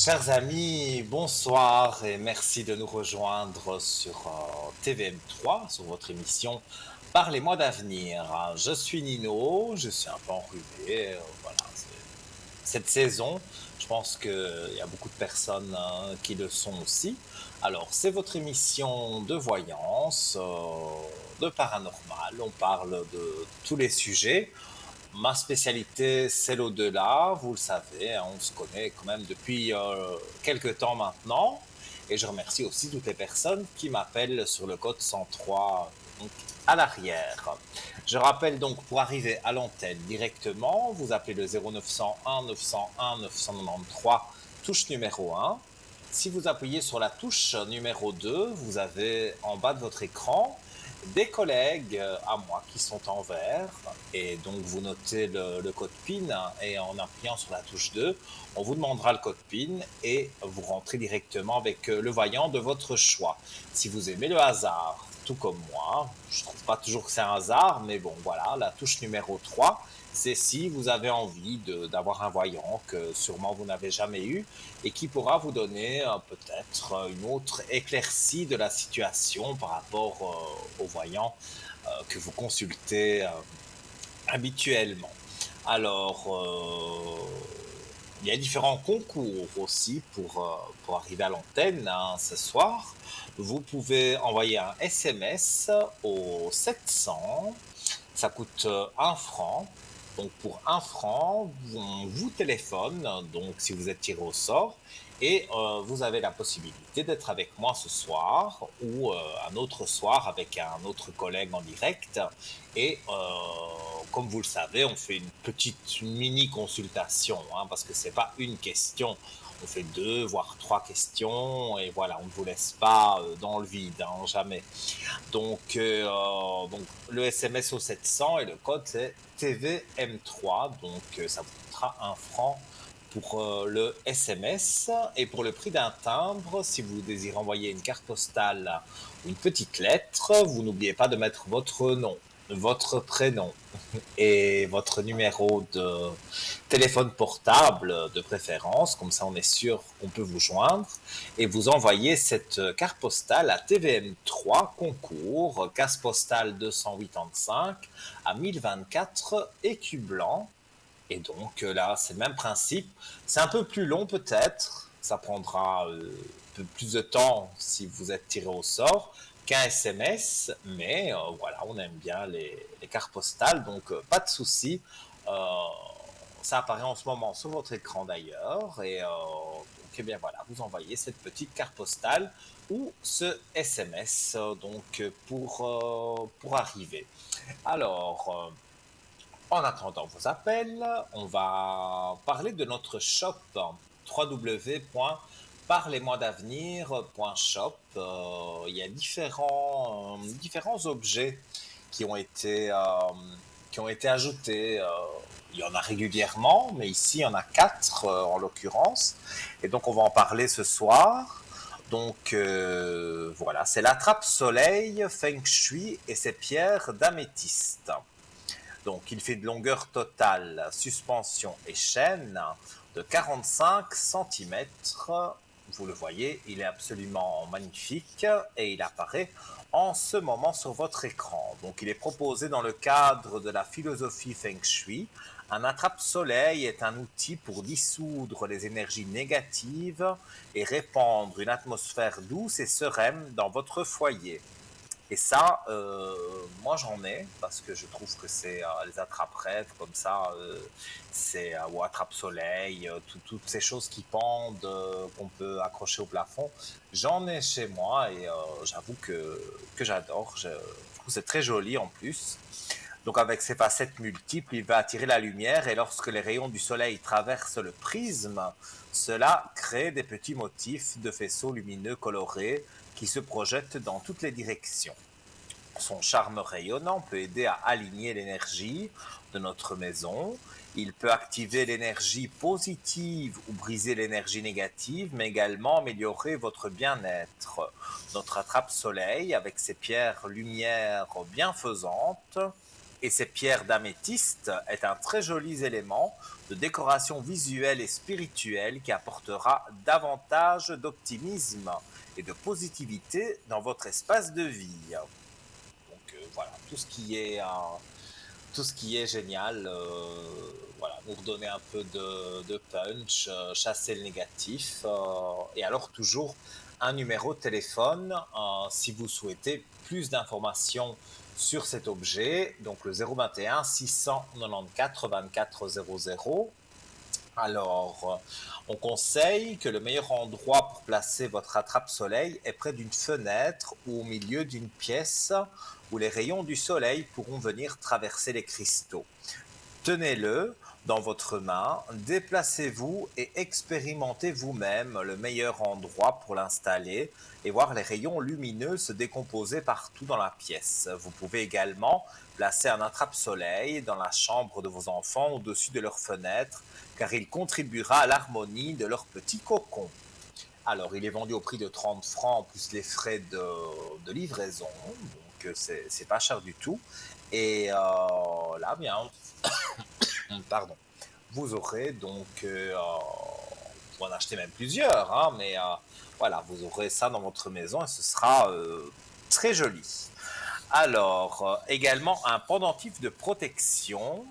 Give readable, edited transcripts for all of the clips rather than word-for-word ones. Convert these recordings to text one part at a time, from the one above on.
Chers amis, bonsoir et merci de nous rejoindre sur TVM3, sur votre émission Parlez-moi d'avenir. Je suis Nino, je suis un peu enrhumé, voilà, cette saison. Je pense qu'il y a beaucoup de personnes qui le sont aussi. Alors, c'est votre émission de voyance, de paranormal. On parle de tous les sujets. Ma spécialité, c'est l'au-delà, vous le savez, hein, on se connaît quand même depuis quelques temps maintenant. Et je remercie aussi toutes les personnes qui m'appellent sur le code 103 donc, à l'arrière. Je rappelle donc pour arriver à l'antenne directement, vous appelez le 0901 901 993, touche numéro 1. Si vous appuyez sur la touche numéro 2, vous avez en bas de votre écran des collègues à moi qui sont en vert et donc vous notez le code PIN et en appuyant sur la touche 2, on vous demandera le code PIN et vous rentrez directement avec le voyant de votre choix. Si vous aimez le hasard, tout comme moi, je ne trouve pas toujours que c'est un hasard, mais bon voilà, la touche numéro 3, c'est si vous avez envie d'avoir un voyant que sûrement vous n'avez jamais eu et qui pourra vous donner peut-être une autre éclaircie de la situation par rapport aux voyants que vous consultez habituellement. Alors, il y a différents concours aussi pour arriver à l'antenne hein, ce soir. Vous pouvez envoyer un SMS au 700, ça coûte 1 franc. Donc pour 1 franc, on vous téléphone, donc si vous êtes tiré au sort, et vous avez la possibilité d'être avec moi ce soir ou un autre soir avec un autre collègue en direct. Et comme vous le savez, on fait une petite mini consultation, hein, parce que c'est pas une question. On fait 2, voire 3 questions, et voilà, on ne vous laisse pas dans le vide, hein, jamais. Donc le SMS au 700 et le code c'est TVM3. Donc ça vous coûtera 1 franc pour le SMS. Et pour le prix d'un timbre, si vous désirez envoyer une carte postale ou une petite lettre, vous n'oubliez pas de mettre votre nom, votre prénom et votre numéro de téléphone portable de préférence, comme ça on est sûr qu'on peut vous joindre, et vous envoyez cette carte postale à TVM3 concours, case postale 285 à 1024 écus blancs. Et donc là, c'est le même principe. C'est un peu plus long peut-être, ça prendra un peu plus de temps si vous êtes tiré au sort qu'un SMS, mais voilà, on aime bien les cartes postales, donc pas de souci. Euh, Ça apparaît en ce moment sur votre écran d'ailleurs, et donc eh bien voilà, vous envoyez cette petite carte postale ou ce SMS donc pour arriver. Alors, en attendant vos appels, on va parler de notre shop www.parlez-moi-d'avenir.shop. Il y a différents objets qui ont été ajoutés. Il y en a régulièrement, mais ici il y en a 4 en l'occurrence. Et donc on va en parler ce soir. Donc voilà, c'est la trappe-soleil Feng Shui et ses pierres d'améthyste. Donc, il fait de longueur totale, suspension et chaîne de 45 centimètres. Vous le voyez, il est absolument magnifique et il apparaît en ce moment sur votre écran. Donc, il est proposé dans le cadre de la philosophie Feng Shui. Un attrape-soleil est un outil pour dissoudre les énergies négatives et répandre une atmosphère douce et sereine dans votre foyer. Et ça, moi j'en ai parce que je trouve que c'est les attrape-rêves comme ça, c'est ou attrape-soleil, toutes ces choses qui pendent, qu'on peut accrocher au plafond. J'en ai chez moi et j'avoue que j'adore. Je trouve que c'est très joli en plus. Donc avec ses facettes multiples, il va attirer la lumière et lorsque les rayons du soleil traversent le prisme, cela crée des petits motifs de faisceaux lumineux colorés qui se projettent dans toutes les directions. Son charme rayonnant peut aider à aligner l'énergie de notre maison. Il peut activer l'énergie positive ou briser l'énergie négative, mais également améliorer votre bien-être. Notre attrape-soleil, avec ses pierres lumière bienfaisantes, Et ces pierres d'améthyste est un très joli élément de décoration visuelle et spirituelle qui apportera davantage d'optimisme et de positivité dans votre espace de vie. Donc voilà, tout ce qui est génial, voilà, nous redonner un peu de punch, chasser le négatif, et alors toujours un numéro de téléphone si vous souhaitez plus d'informations sur cet objet, donc le 021 694 24 00. Alors, on conseille que le meilleur endroit pour placer votre attrape-soleil est près d'une fenêtre ou au milieu d'une pièce où les rayons du soleil pourront venir traverser les cristaux. Tenez-le dans votre main, déplacez-vous et expérimentez vous-même le meilleur endroit pour l'installer et voir les rayons lumineux se décomposer partout dans la pièce. Vous pouvez également placer un attrape-soleil dans la chambre de vos enfants au-dessus de leur fenêtre car il contribuera à l'harmonie de leur petit cocon. Alors, il est vendu au prix de 30 francs plus les frais de livraison, donc c'est pas cher du tout. Et là, bien, pardon, vous aurez donc, vous pouvez en acheter même plusieurs, hein, mais voilà, vous aurez ça dans votre maison et ce sera très joli. Alors, également un pendentif de protection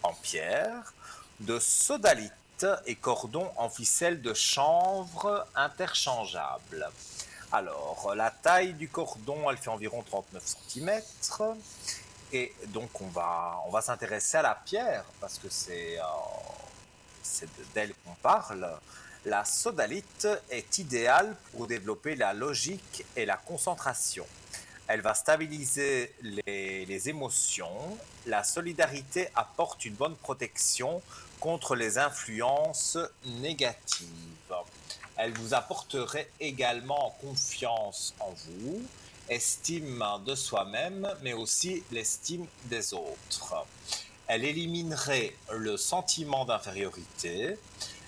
en pierre, de sodalite et cordon en ficelle de chanvre interchangeable. Alors, la taille du cordon, elle fait environ 39 cm. Et donc, on va s'intéresser à la pierre, parce que c'est d'elle qu'on parle. La sodalite est idéale pour développer la logique et la concentration. Elle va stabiliser les émotions. La solidarité apporte une bonne protection contre les influences négatives. Elle vous apporterait également confiance en vous, estime de soi-même, mais aussi l'estime des autres. Elle éliminerait le sentiment d'infériorité.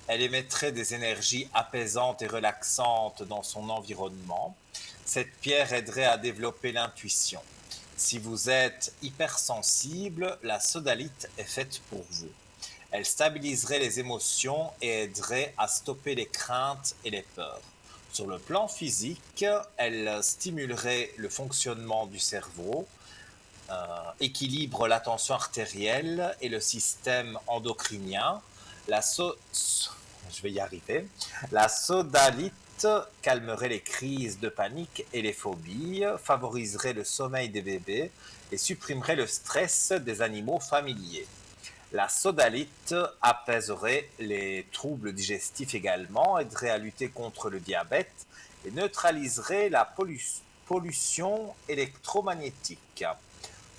Elle émettrait des énergies apaisantes et relaxantes dans son environnement. Cette pierre aiderait à développer l'intuition. Si vous êtes hypersensible, la sodalite est faite pour vous. Elle stabiliserait les émotions et aiderait à stopper les craintes et les peurs. Sur le plan physique, elle stimulerait le fonctionnement du cerveau, équilibre la tension artérielle et le système endocrinien. La so- je vais y arriver. La sodalite calmerait les crises de panique et les phobies, favoriserait le sommeil des bébés et supprimerait le stress des animaux familiers. La sodalite apaiserait les troubles digestifs également, aiderait à lutter contre le diabète et neutraliserait la pollution électromagnétique.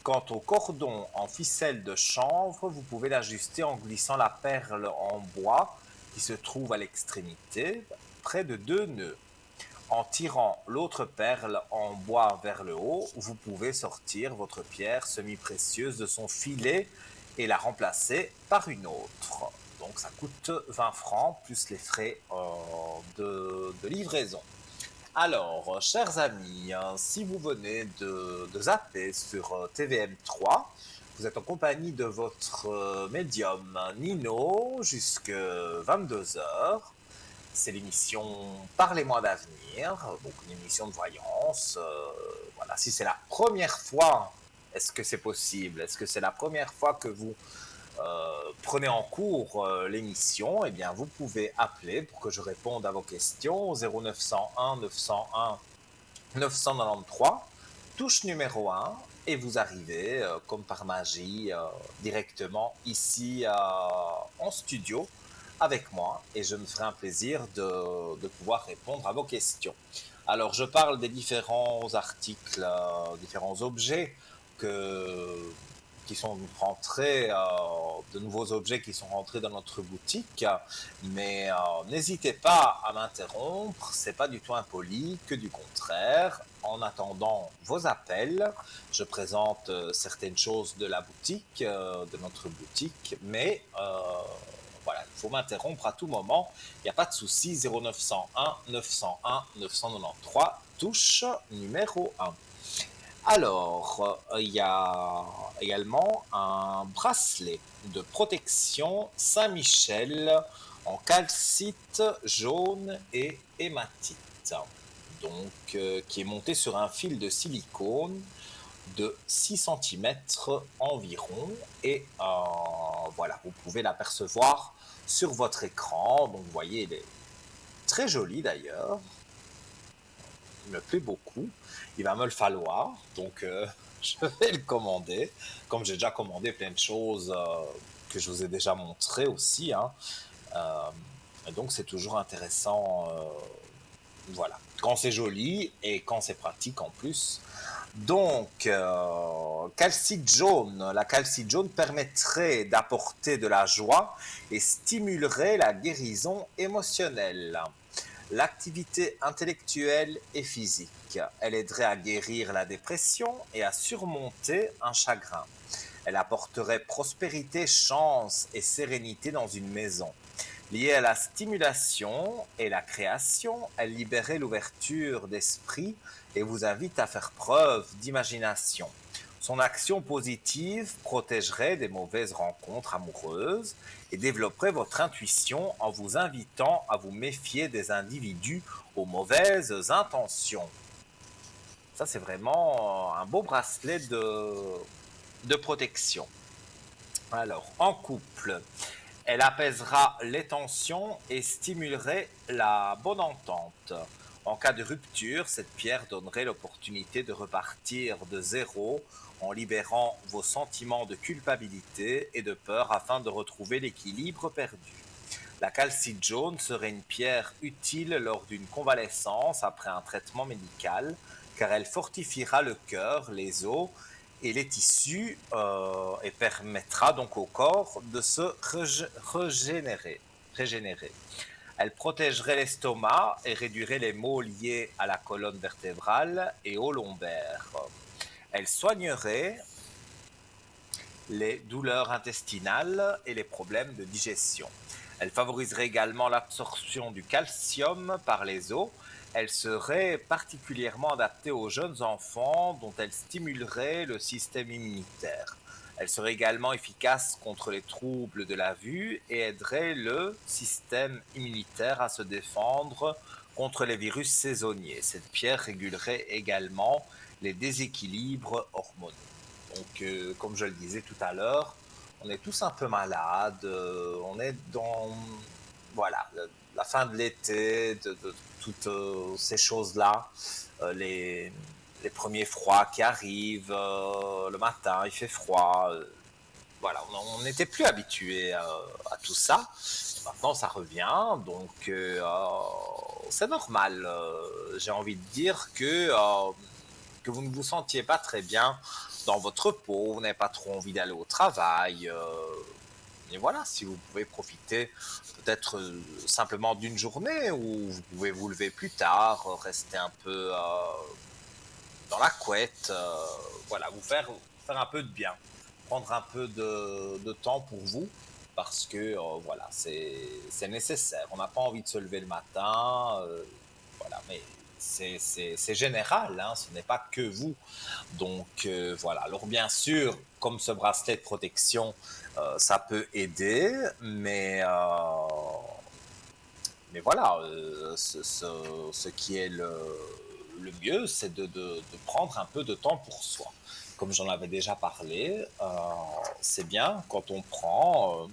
Quant au cordon en ficelle de chanvre, vous pouvez l'ajuster en glissant la perle en bois qui se trouve à l'extrémité, près de deux nœuds. En tirant l'autre perle en bois vers le haut, vous pouvez sortir votre pierre semi-précieuse de son filet et la remplacer par une autre. Donc ça coûte 20 francs plus les frais de livraison. Alors, chers amis, si vous venez de zapper sur TVM3, vous êtes en compagnie de votre médium Nino jusque 22 heures. C'est l'émission Parlez-moi d'avenir, donc une émission de voyance. Voilà, si c'est la première fois, est-ce que c'est possible? Est-ce que c'est la première fois que vous prenez en cours l'émission? Eh bien, vous pouvez appeler pour que je réponde à vos questions au 0901 901 993, touche numéro 1, et vous arrivez, comme par magie, directement ici en studio avec moi, et je me ferai un plaisir de pouvoir répondre à vos questions. Alors, je parle des différents articles, différents objets que, qui sont rentrés, de nouveaux objets qui sont rentrés dans notre boutique, mais n'hésitez pas à m'interrompre, c'est pas du tout impoli, que du contraire. En attendant vos appels, je présente certaines choses de la boutique, de notre boutique, mais voilà, il faut m'interrompre à tout moment, il n'y a pas de souci, 0901 901 993, touche numéro 1. Alors, il y a également un bracelet de protection Saint-Michel en calcite jaune et hématite, donc qui est monté sur un fil de silicone de 6 centimètres environ et voilà, vous pouvez l'apercevoir sur votre écran. Donc vous voyez, il est très joli d'ailleurs, il me plaît beaucoup. Il va me le falloir, donc je vais le commander. Comme j'ai déjà commandé plein de choses que je vous ai déjà montrées aussi, hein. Euh, et donc c'est toujours intéressant, voilà, quand c'est joli et quand c'est pratique en plus. Donc, calcite jaune. La calcite jaune permettrait d'apporter de la joie et stimulerait la guérison émotionnelle, l'activité intellectuelle et physique. Elle aiderait à guérir la dépression et à surmonter un chagrin. Elle apporterait prospérité, chance et sérénité dans une maison. Liée à la stimulation et la création, elle libérait l'ouverture d'esprit et vous invite à faire preuve d'imagination. Son action positive protégerait des mauvaises rencontres amoureuses et développerait votre intuition en vous invitant à vous méfier des individus aux mauvaises intentions. Ça, c'est vraiment un beau bracelet de protection. Alors, en couple, elle apaisera les tensions et stimulerait la bonne entente. En cas de rupture, cette pierre donnerait l'opportunité de repartir de zéro en libérant vos sentiments de culpabilité et de peur afin de retrouver l'équilibre perdu. La calcite jaune serait une pierre utile lors d'une convalescence après un traitement médical, car elle fortifiera le cœur, les os et les tissus et permettra donc au corps de se régénérer. Elle protégerait l'estomac et réduirait les maux liés à la colonne vertébrale et au lombaire. Elle soignerait les douleurs intestinales et les problèmes de digestion. Elle favoriserait également l'absorption du calcium par les os. Elle serait particulièrement adaptée aux jeunes enfants dont elle stimulerait le système immunitaire. Elle serait également efficace contre les troubles de la vue et aiderait le système immunitaire à se défendre contre les virus saisonniers. Cette pierre régulerait également les déséquilibres hormonaux. Donc, comme je le disais tout à l'heure, on est tous un peu malades, on est dans voilà, la fin de l'été, de toutes ces choses-là, les premiers froids qui arrivent, le matin, il fait froid. Voilà, on n'était plus habitué à tout ça. Maintenant, ça revient, donc c'est normal. J'ai envie de dire que vous ne vous sentiez pas très bien dans votre peau, vous n'avez pas trop envie d'aller au travail. Et voilà, si vous pouvez profiter peut-être simplement d'une journée où vous pouvez vous lever plus tard, rester un peu dans la couette, voilà, faire un peu de bien, prendre un peu de temps pour vous, parce que voilà, c'est nécessaire. On n'a pas envie de se lever le matin, voilà, mais c'est général, hein, ce n'est pas que vous. Donc voilà, alors bien sûr, comme ce bracelet de protection, ça peut aider, mais voilà, ce qui est le mieux, c'est de prendre un peu de temps pour soi. Comme j'en avais déjà parlé, c'est bien quand on prend,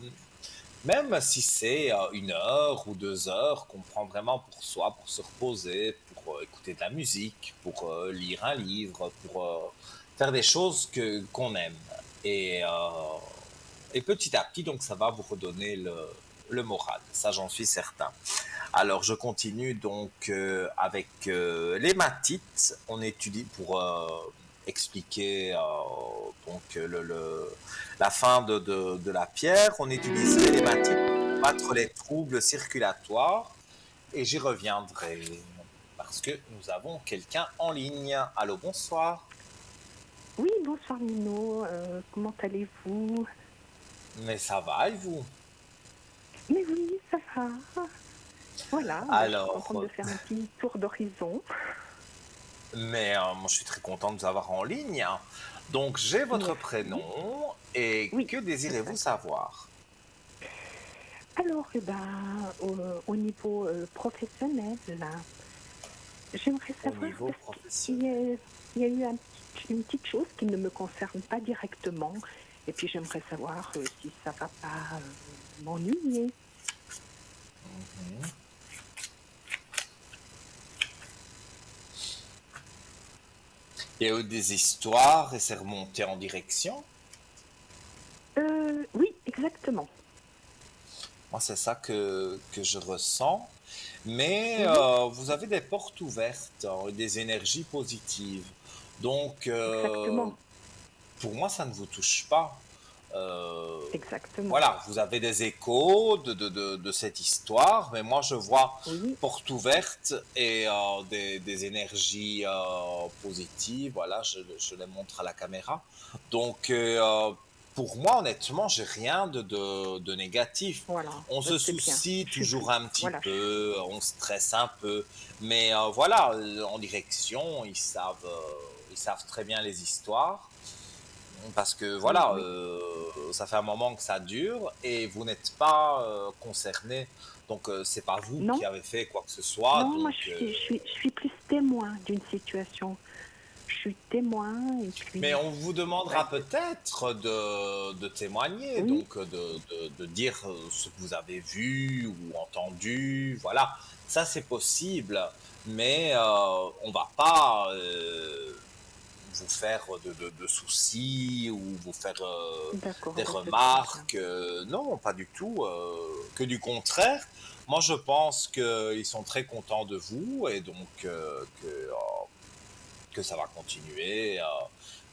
même si c'est 1 heure ou 2 heures, qu'on prend vraiment pour soi, pour se reposer, pour écouter de la musique, pour lire un livre, pour faire des choses qu'on aime. Et, euh, et petit à petit, donc, ça va vous redonner le moral. Ça, j'en suis certain. Alors, je continue donc avec l'hématite. On étudie pour expliquer donc la fin de la pierre. On utiliserait l'hématite pour combattre les troubles circulatoires et j'y reviendrai parce que nous avons quelqu'un en ligne. Allô, bonsoir. Oui, bonsoir Nino, comment allez-vous? Mais ça va et vous? Mais oui, ça va. Voilà, bah, je suis Alors, contente de faire un petit tour d'horizon. Mais moi, je suis très content de vous avoir en ligne. Donc, j'ai votre Merci. prénom et Oui, que désirez-vous exact. savoir Alors, au niveau professionnel, là, j'aimerais au savoir niveau parce qu'il y professionnel? a, il y a eu une petite chose qui ne me concerne pas directement. Et puis, j'aimerais savoir si ça va pas m'ennuyer. Mhm. Il y a eu des histoires et c'est remonté en direction. Oui, exactement. Moi, c'est ça que je ressens. Mais Oui, vous avez des portes ouvertes, hein, et des énergies positives. Donc, exactement. pour moi, ça ne vous touche pas. Euh, Exactement. voilà, vous avez des échos de cette histoire, mais moi, je vois Oui, porte ouverte et des énergies positives. Voilà, je les montre à la caméra. Donc, pour moi, honnêtement, j'ai rien de négatif. voilà, On se c'est bien. soucie Je suis toujours plus. un petit Voilà, peu, on stresse un peu, mais voilà, en direction, ils savent très bien les histoires. Parce que oui, voilà, oui. ça fait un moment que ça dure et vous n'êtes pas concerné. Donc c'est pas vous Non, qui avez fait quoi que ce soit. non, moi Donc, je suis plus témoin d'une situation. Je suis témoin et mais puis, on vous bah, demandera peut-être de témoigner, oui, donc de dire ce que vous avez vu ou entendu. Voilà, ça c'est possible, mais on va pas vous faire de soucis ou vous faire d'accord, des bah, c'est très bien. remarques. Non, pas du tout. Que du contraire. Moi, je pense qu'ils sont très contents de vous et donc que ça va continuer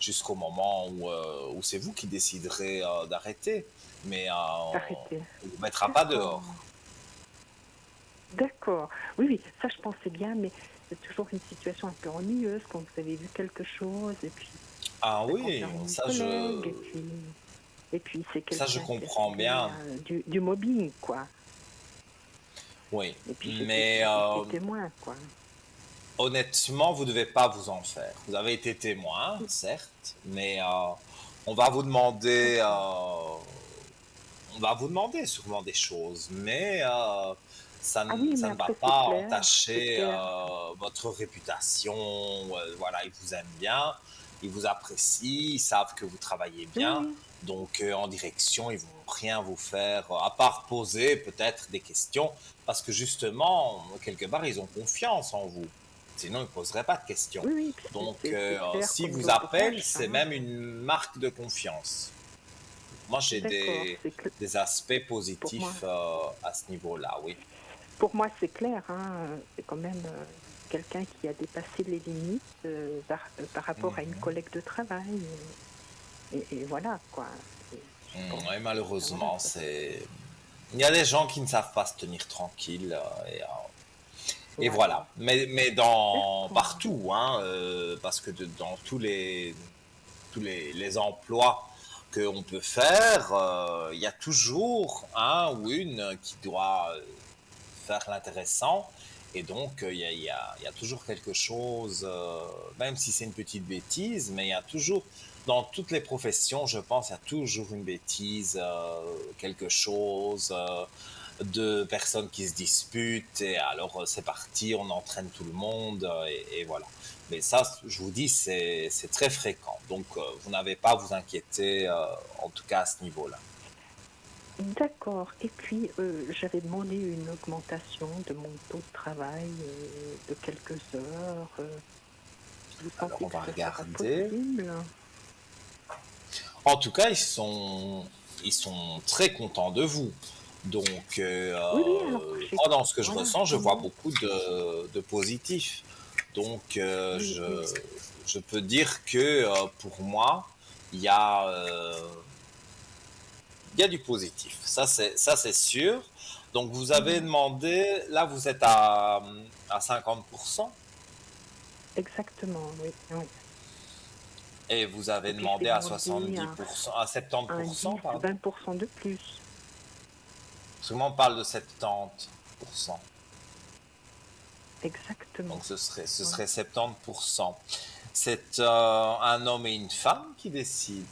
jusqu'au moment où c'est vous qui déciderez d'arrêter. Mais D'arrêter. on ne vous mettra pas D'accord, dehors. d'accord. Oui, oui, ça je pensais bien, mais c'est toujours une situation un peu ennuyeuse quand vous avez vu quelque chose et puis Ah ça oui, concerne une collègue et puis c'est ça je quelqu'un qui a comprends fait bien. du mobbing, quoi. Oui, Et puis mais j'étais témoin, quoi. honnêtement, vous ne devez pas vous en faire. Vous avez été témoin, certes, mais D'accord. on va vous demander sûrement des choses, mais Ah oui, mais ça ne va après pas c'est entacher clair. votre réputation. Voilà, ils vous aiment bien, ils vous apprécient, ils savent que vous travaillez Oui, bien, oui, donc en direction, ils vont rien vous faire, à part poser peut-être des questions, parce que justement, quelque part, ils ont confiance en vous. Sinon, ils ne poseraient pas de questions. oui, oui, Donc, c'est clair s'ils comme vous appellent, l'ouvrage, c'est hein. même une marque de confiance. Moi, j'ai D'accord, des aspects pour moi. positifs à ce niveau-là, oui. Pour moi, c'est clair, hein. C'est quand même quelqu'un qui a dépassé les limites par rapport à une Mhm. collègue de travail. Et voilà, quoi. Je pense Ouais, que voilà, malheureusement, ça, c'est... Il y a des gens qui ne savent pas se tenir tranquille et voilà. voilà. Mais dans D'accord. partout, hein, parce que dans les emplois qu'on peut faire, il y a toujours un ou une qui doit faire l'intéressant. Et donc, il y a toujours quelque chose, même si c'est une petite bêtise, mais il y a toujours, dans toutes les professions, je pense, il y a toujours une bêtise, quelque chose, de personnes qui se disputent, et alors c'est parti, on entraîne tout le monde, et voilà. Mais ça, je vous dis, c'est très fréquent. Donc, vous n'avez pas à vous inquiéter, en tout cas à ce niveau-là. D'accord. Et puis, j'avais demandé une augmentation de mon taux de travail de quelques heures. Vous Alors, pensez on que va ce sera regarder. possible? En tout cas, ils sont très contents de vous. Donc, Oui, oui, alors, moi, dans ce que je voilà, ressens, je tant vois mieux. beaucoup de positif. Donc, Oui, oui, je peux dire que pour moi, il y a, il y a du positif. Ça, c'est sûr. Donc, vous avez oui, demandé, là, vous êtes à 50% exactement, oui, oui. et vous Et avez puis, je vais demandé à demander 70%, à un 10, 70%, pardon. 20% de plus. Parce que moi, on parle de 70%. exactement. Donc ce Ouais. serait 70%. C'est un homme et une femme qui décident.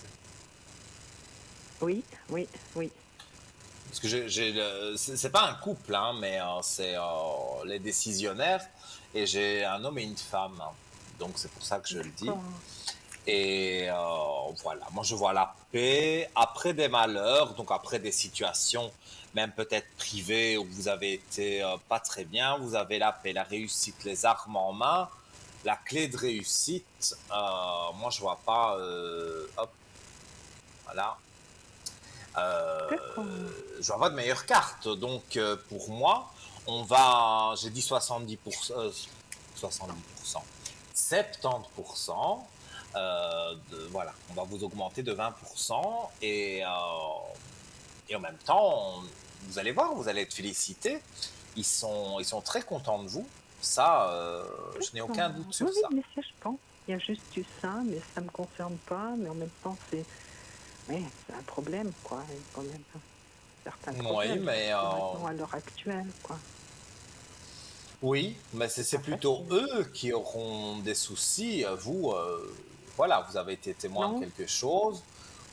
Oui, oui, oui. Parce que c'est pas un couple, hein, mais c'est les décisionnaires. Et j'ai un homme et une femme, hein. Donc c'est pour ça que je le dis. D'accord. Et voilà, moi je vois la paix après des malheurs, donc après des situations, même peut-être privées où vous avez été pas très bien, vous avez la paix, la réussite, les armes en main, la clé de réussite. Moi je vois pas, hop, voilà, D'accord. je vois pas de meilleure carte. Donc pour moi, j'ai dit 70%, 70%, 70%. Voilà, on va vous augmenter de 20% et en même temps, vous allez voir, vous allez être félicité. Ils sont très contents de vous. Ça, je n'ai D'accord. aucun doute Oui, sur oui, ça. mais ça, je pense. Il y a juste eu ça, mais ça me concerne pas. Mais en même temps, ouais, c'est un problème, quoi. Il y a quand même certains Oui, problèmes, mais surtout maintenant à l'heure actuelle, quoi. oui, mais C'est c'est pas plutôt facile. eux qui auront des soucis. Vous, voilà, vous avez été témoin de Non, quelque chose.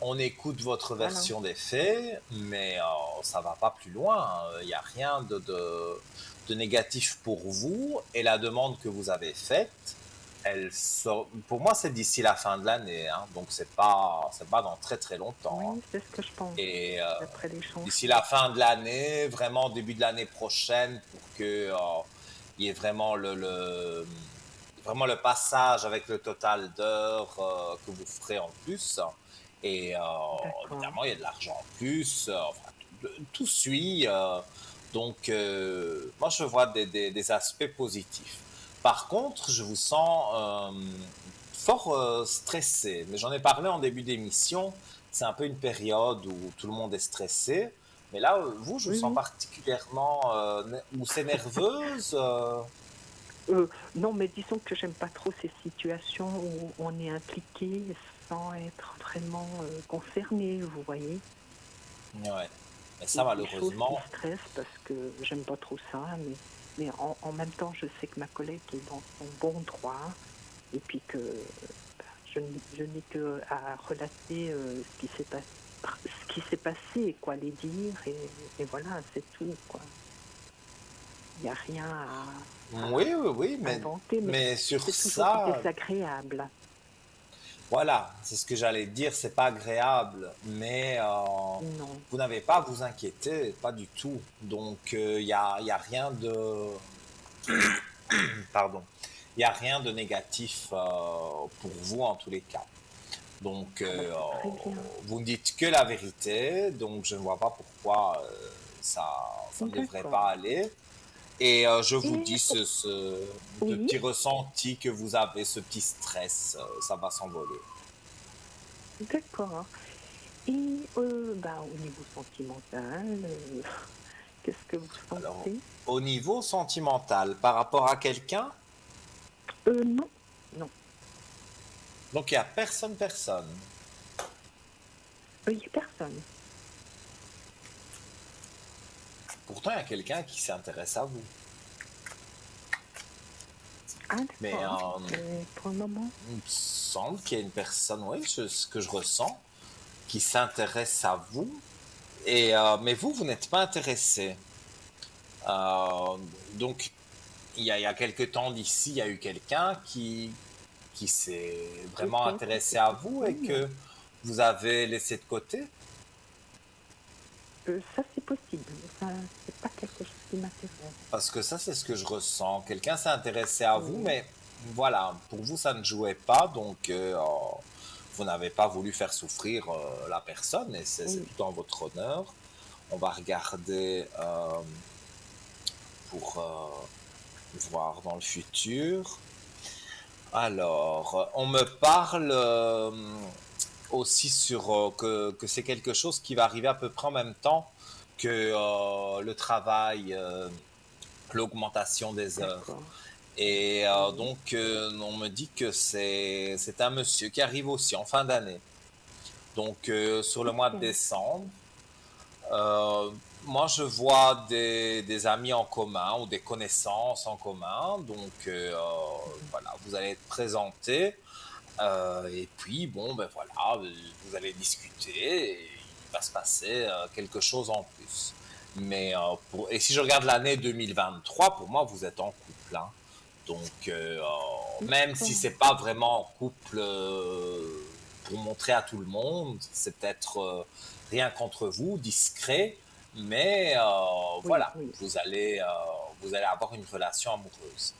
On écoute votre voilà. version des faits, mais ça va pas plus loin. Il n'y a rien de négatif pour vous. Et la demande que vous avez faite, pour moi, c'est d'ici la fin de l'année, hein, donc c'est pas dans très très longtemps, hein. Oui, c'est ce que je pense, Et d'après les d'ici changements. la fin de l'année, vraiment début de l'année prochaine, pour que il y ait vraiment vraiment le passage avec le total d'heures que vous ferez en plus. Et D'accord. évidemment, il y a de l'argent en plus. Enfin, tout suit. Donc, moi, je vois des aspects positifs. Par contre, je vous sens fort stressé. Mais j'en ai parlé en début d'émission. C'est un peu une période où tout le monde est stressé. Mais là, vous, je vous Oui, sens oui. particulièrement, ou c'est nerveuse. Non, mais disons que j'aime pas trop ces situations où on est impliqué sans être vraiment concerné, vous voyez. Ouais. Mais ça, C'est des choses qui malheureusement, stressent parce que j'aime pas trop ça, mais en même temps, je sais que ma collègue est dans son bon droit et puis que je n'ai que à relater ce qui s'est passé, quoi, les dire et voilà, c'est tout, quoi. Il n'y a rien oui, oui, oui, à inventer, mais mais sur c'est toujours ça, désagréable. voilà, c'est ce que j'allais dire, c'est pas agréable, mais Non, vous n'avez pas à vous inquiéter, pas du tout. Donc, y a rien de, pardon, il y a rien de négatif pour vous en tous les cas. Donc, ah bah c'est très bien. vous ne dites que la vérité, donc je ne vois pas pourquoi ça, ça ne devrait D'accord. pas aller. Et je vous Et dis ce oui, petit ressenti que vous avez, ce petit stress, ça va s'envoler. d'accord. Et bah, au niveau sentimental, qu'est-ce que vous Alors, sentez? au niveau sentimental, par rapport à quelqu'un, Non, non, donc il n'y a personne, personne. il n'y a personne. Pourtant, il y a quelqu'un qui s'intéresse à vous. Ah Mais d'accord, mais pour le moment, il me semble qu'il y a une personne, oui, ce que je ressens, qui s'intéresse à vous. Et, mais vous, vous n'êtes pas intéressé. Euh, donc, il y a quelques temps d'ici, il y a eu quelqu'un qui s'est vraiment peut-être intéressé c'est à vous et possible. que vous avez laissé de côté. Ça c'est possible, mais ça c'est pas quelque chose qui m'intéresse. Parce que ça, c'est ce que je ressens. Quelqu'un s'est intéressé à vous, Oui, mais voilà, pour vous, ça ne jouait pas, donc vous n'avez pas voulu faire souffrir la personne, et c'est oui, tout en votre honneur. On va regarder pour voir dans le futur. Alors, on me parle aussi sur que c'est quelque chose qui va arriver à peu près en même temps que le travail, l'augmentation des heures. d'accord. Et Oui, donc, on me dit que c'est un monsieur qui arrive aussi en fin d'année. Donc, sur le mois de ok, décembre. Euh, Moi, je vois des amis en commun ou des connaissances en commun. Donc, Mhm. voilà, vous allez être présentés. Et puis, bon, ben voilà, vous allez discuter et il va se passer quelque chose en plus. Mais et si je regarde l'année 2023, pour moi, vous êtes en couple, hein. Donc, même si D'accord. c'est pas vraiment en couple pour montrer à tout le monde, c'est peut-être rien contre vous, discret, mais Oui, voilà, oui. vous allez avoir une relation amoureuse.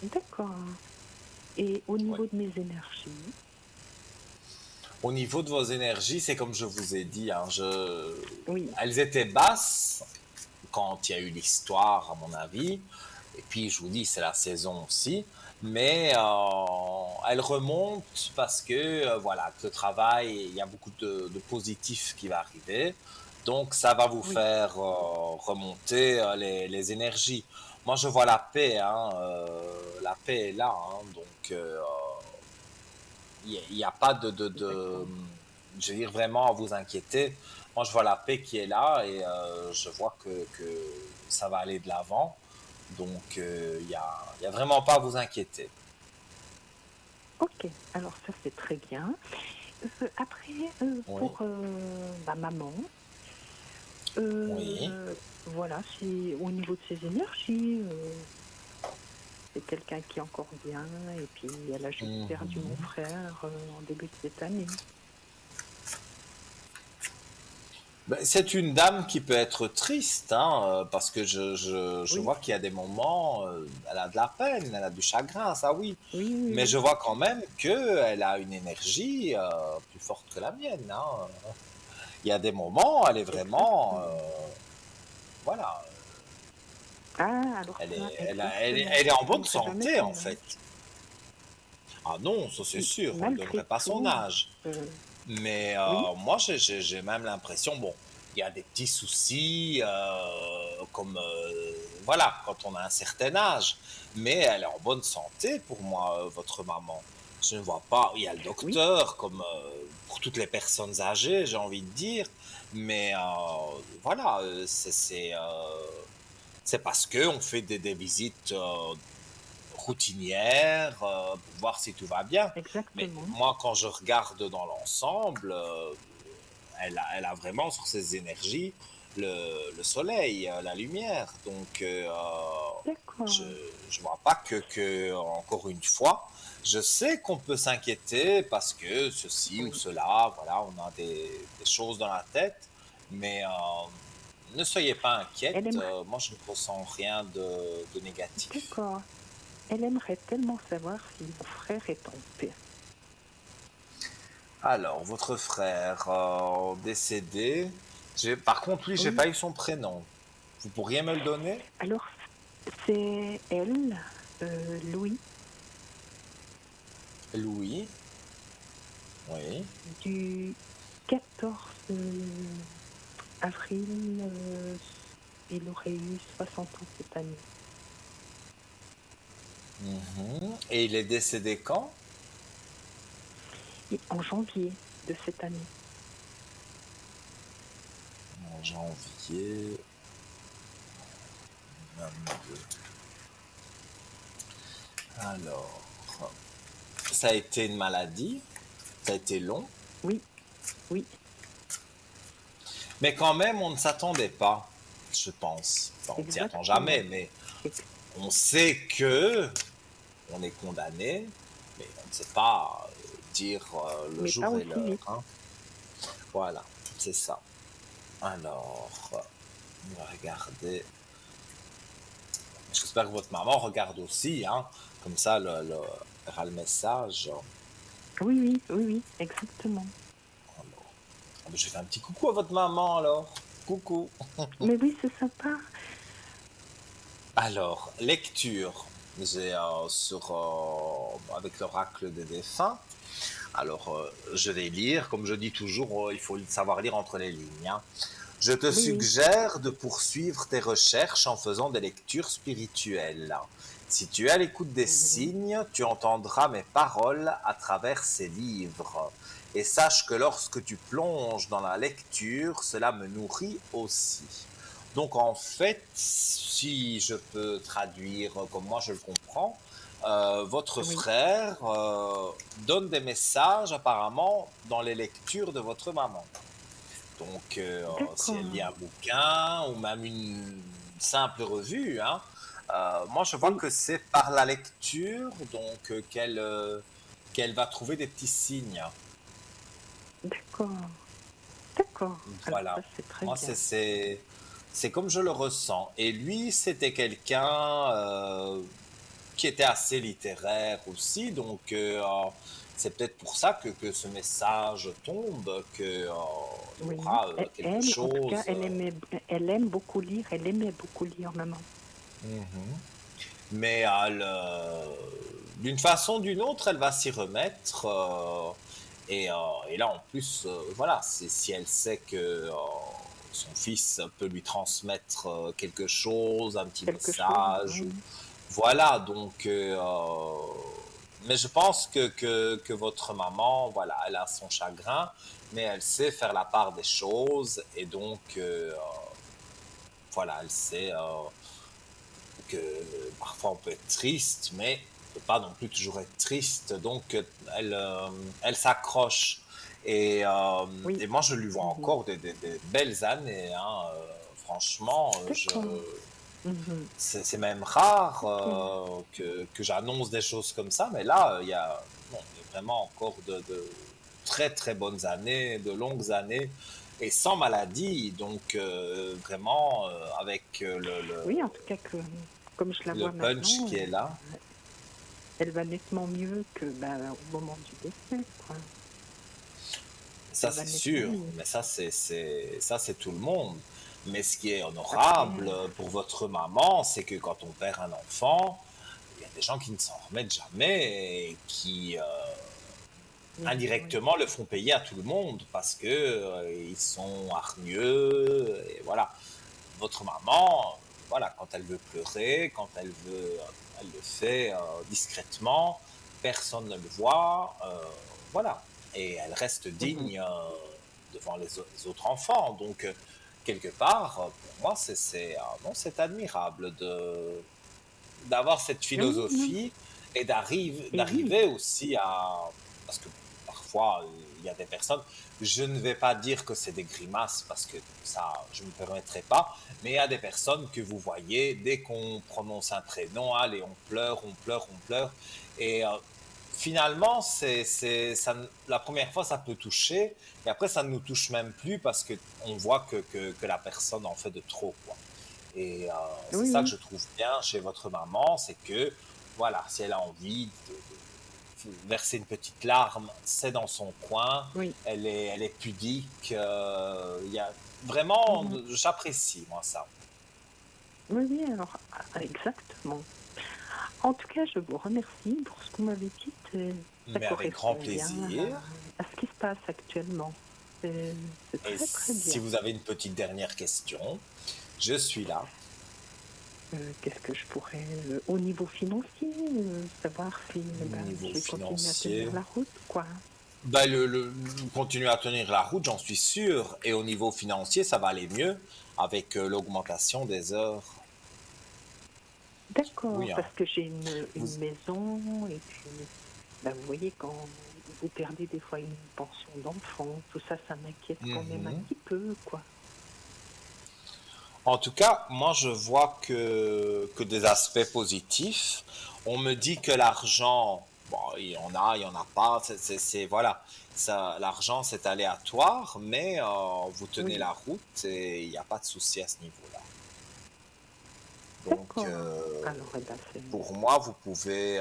D'accord. Et au Oui. niveau de mes énergies, Au niveau de vos énergies, c'est comme je vous ai dit, hein, oui, elles étaient basses quand il y a eu l'histoire, à mon avis. Et puis, je vous dis, c'est la saison aussi. Mais elles remontent parce que, voilà, que le travail, il y a beaucoup de positifs qui va arriver. Donc, ça va vous oui, faire remonter les énergies. Moi, je vois la paix, hein, la paix est là, hein, donc il n'y a pas d'accord. je veux dire, vraiment à vous inquiéter. Moi, je vois la paix qui est là et je vois que ça va aller de l'avant. Donc, il y a vraiment pas à vous inquiéter. Ok, alors ça c'est très bien. Après, Oui, pour ma maman, oui. voilà, c'est au niveau de ses énergies, c'est quelqu'un qui est encore bien, et puis elle a juste perdu mon Mhm. frère en début de cette année. Ben, c'est une dame qui peut être triste, hein, parce que je Oui, vois qu'il y a des moments, elle a de la peine, elle a du chagrin, ça oui. oui, oui, Mais oui. je vois quand même qu'elle a une énergie plus forte que la mienne, hein. Il y a des moments, elle est vraiment, Exactement. voilà, Ah, alors ça, exactement. elle est en Ça bonne n'aimerait jamais santé en son fait. âge. Ah non, ça c'est sûr, on lui Malgré donnerait pas son tout, âge. euh, Mais oui, moi, j'ai même l'impression, bon, il y a des petits soucis, comme, voilà, quand on a un certain âge. Mais elle est en bonne santé pour moi, votre maman. Je ne vois pas, il y a le oui, docteur, comme pour toutes les personnes âgées, j'ai envie de dire. Mais voilà, c'est parce qu'on fait des visites routinières pour voir si tout va bien. Mais exactement. moi, quand je regarde dans l'ensemble, elle a vraiment sur ses énergies le soleil, la lumière. Donc, je D'accord. ne vois pas encore une fois, je sais qu'on peut s'inquiéter parce que ceci ou Oui. cela, voilà, on a des choses dans la tête, mais ne soyez pas Elle inquiète, aimerait, moi je ne ressens rien de négatif. d'accord. Elle aimerait tellement savoir si mon frère est en paix. Alors, votre frère décédé, par contre, lui, j'ai Oui. pas eu son prénom. Vous pourriez me le donner? Alors, c'est elle, Louis, Louis. Oui. du 14 avril. Il aurait eu 60 ans cette année. Mhm. Et il est décédé quand? Et en janvier de cette année. En janvier 22. Alors, ça a été une maladie, ça a été long, Oui, oui, mais quand même, on ne s'attendait pas, je pense. Enfin, on ne s'y attend jamais, exactement. mais Ex- on sait que on est condamné, mais on ne sait pas dire le Mais pas jour et aussi l'heure, vite. hein. Voilà, c'est ça. Alors, on va regarder. J'espère que votre maman regarde aussi, hein. Comme ça, elle aura le message. Oui, oui, oui, oui, exactement. Alors, je fais un petit coucou à votre maman alors. Coucou. Mais oui, c'est sympa. Alors, lecture. J'ai avec l'oracle des défunts. Alors, je vais lire. Comme je dis toujours, il faut savoir lire entre les lignes, hein. Je te Oui, oui. suggère de poursuivre tes recherches en faisant des lectures spirituelles. Si tu es à l'écoute des Mhm. signes, tu entendras mes paroles à travers ces livres. et sache que lorsque tu plonges dans la lecture, cela me nourrit aussi. Donc en fait, si je peux traduire comme moi je le comprends, votre Oui, frère donne des messages apparemment dans les lectures de votre maman. Donc, si elle lit d'accord. un bouquin ou même une simple revue, hein, moi je vois Oui, que c'est par la lecture donc qu'elle va trouver des petits signes. d'accord. D'accord. Alors ça, Voilà. c'est très Moi, bien. c'est comme je le ressens. Et lui, c'était quelqu'un qui était assez littéraire aussi, donc c'est peut-être pour ça que ce message tombe, que il y Oui. aura quelque Elle, en tout cas, chose. elle aime beaucoup lire. Elle aimait beaucoup lire, maman. Mhm. Mais d'une façon ou d'une autre, elle va s'y remettre. Et là, en plus, voilà, si elle sait que son fils peut lui transmettre quelque chose, un petit Quelque chose. message, Oui. voilà, donc. Mais je pense que votre maman, voilà, elle a son chagrin, mais elle sait faire la part des choses, et donc, voilà, elle sait que parfois on peut être triste, mais on peut pas non plus toujours être triste. Donc elle s'accroche. Oui. Et moi, je lui vois Mhm. encore des belles années, hein. Franchement, D'accord. Mhm. c'est même rare Ok. que j'annonce des choses comme ça, mais là, non, il y a vraiment encore de très très bonnes années, de longues années, et sans maladie. Donc, vraiment, avec Oui, en tout cas, comme je la le vois punch maintenant, qui est là. elle va nettement mieux que bah, au moment du décès, quoi. Ça, Elle va c'est nettement sûr, mieux. mais ça, c'est tout le monde. Mais ce qui est Après, honorable pour votre maman, c'est que quand on perd un enfant, il y a des gens qui ne s'en remettent jamais et qui oui, oui. indirectement le font payer à tout le monde parce que ils sont hargneux et voilà. Votre maman, voilà, quand elle veut pleurer, quand elle veut, elle le fait discrètement, personne ne le voit, voilà. Et elle reste Mhm. digne devant les autres enfants. Donc, quelque part, pour moi, non, c'est admirable d'avoir cette Oui, non. philosophie et Et oui, d'arriver aussi à... Parce que parfois, il y a des personnes, je ne vais pas dire que c'est des grimaces, parce que ça, je ne me permettrai pas, mais il y a des personnes que vous voyez, dès qu'on prononce un prénom, allez, on pleure, on pleure, on pleure. Et finalement, la première fois, ça peut toucher, et après, ça ne nous touche même plus parce qu'on voit que la personne en fait de trop, quoi. Et c'est oui, ça que oui, je trouve bien chez votre maman, c'est que, voilà, si elle a envie de verser une petite larme, c'est dans son coin, oui. elle est pudique, il y a vraiment, Mhm. j'apprécie, moi, ça. Oui, oui, alors, exactement. En tout cas, je vous remercie pour ce que vous m'avez dit. Ça Mais avec grand correspond bien plaisir. à ce qui se passe actuellement. C'est c'est Et très, très si bien. vous avez une petite dernière question, je suis là. Qu'est-ce que je pourrais, au niveau financier, savoir si ben, Niveau je vais continuer à tenir financier, la route, quoi. bah, continuer à tenir la route, j'en suis sûr. Et au niveau financier, ça va aller mieux avec l'augmentation des heures. D'accord, Oui, hein. parce que j'ai Vous une maison et puis, ben, vous voyez, quand vous perdez des fois une pension d'enfant, tout ça, ça m'inquiète quand même un mhm. petit peu, quoi. En tout cas, moi, je vois que des aspects positifs. On me dit que l'argent, bon, il y en a pas. Voilà, ça, l'argent, c'est aléatoire, mais vous tenez Oui, la route et il n'y a pas de souci à ce niveau-là. Donc, d'accord. Alors, eh ben, c'est... pour moi, vous pouvez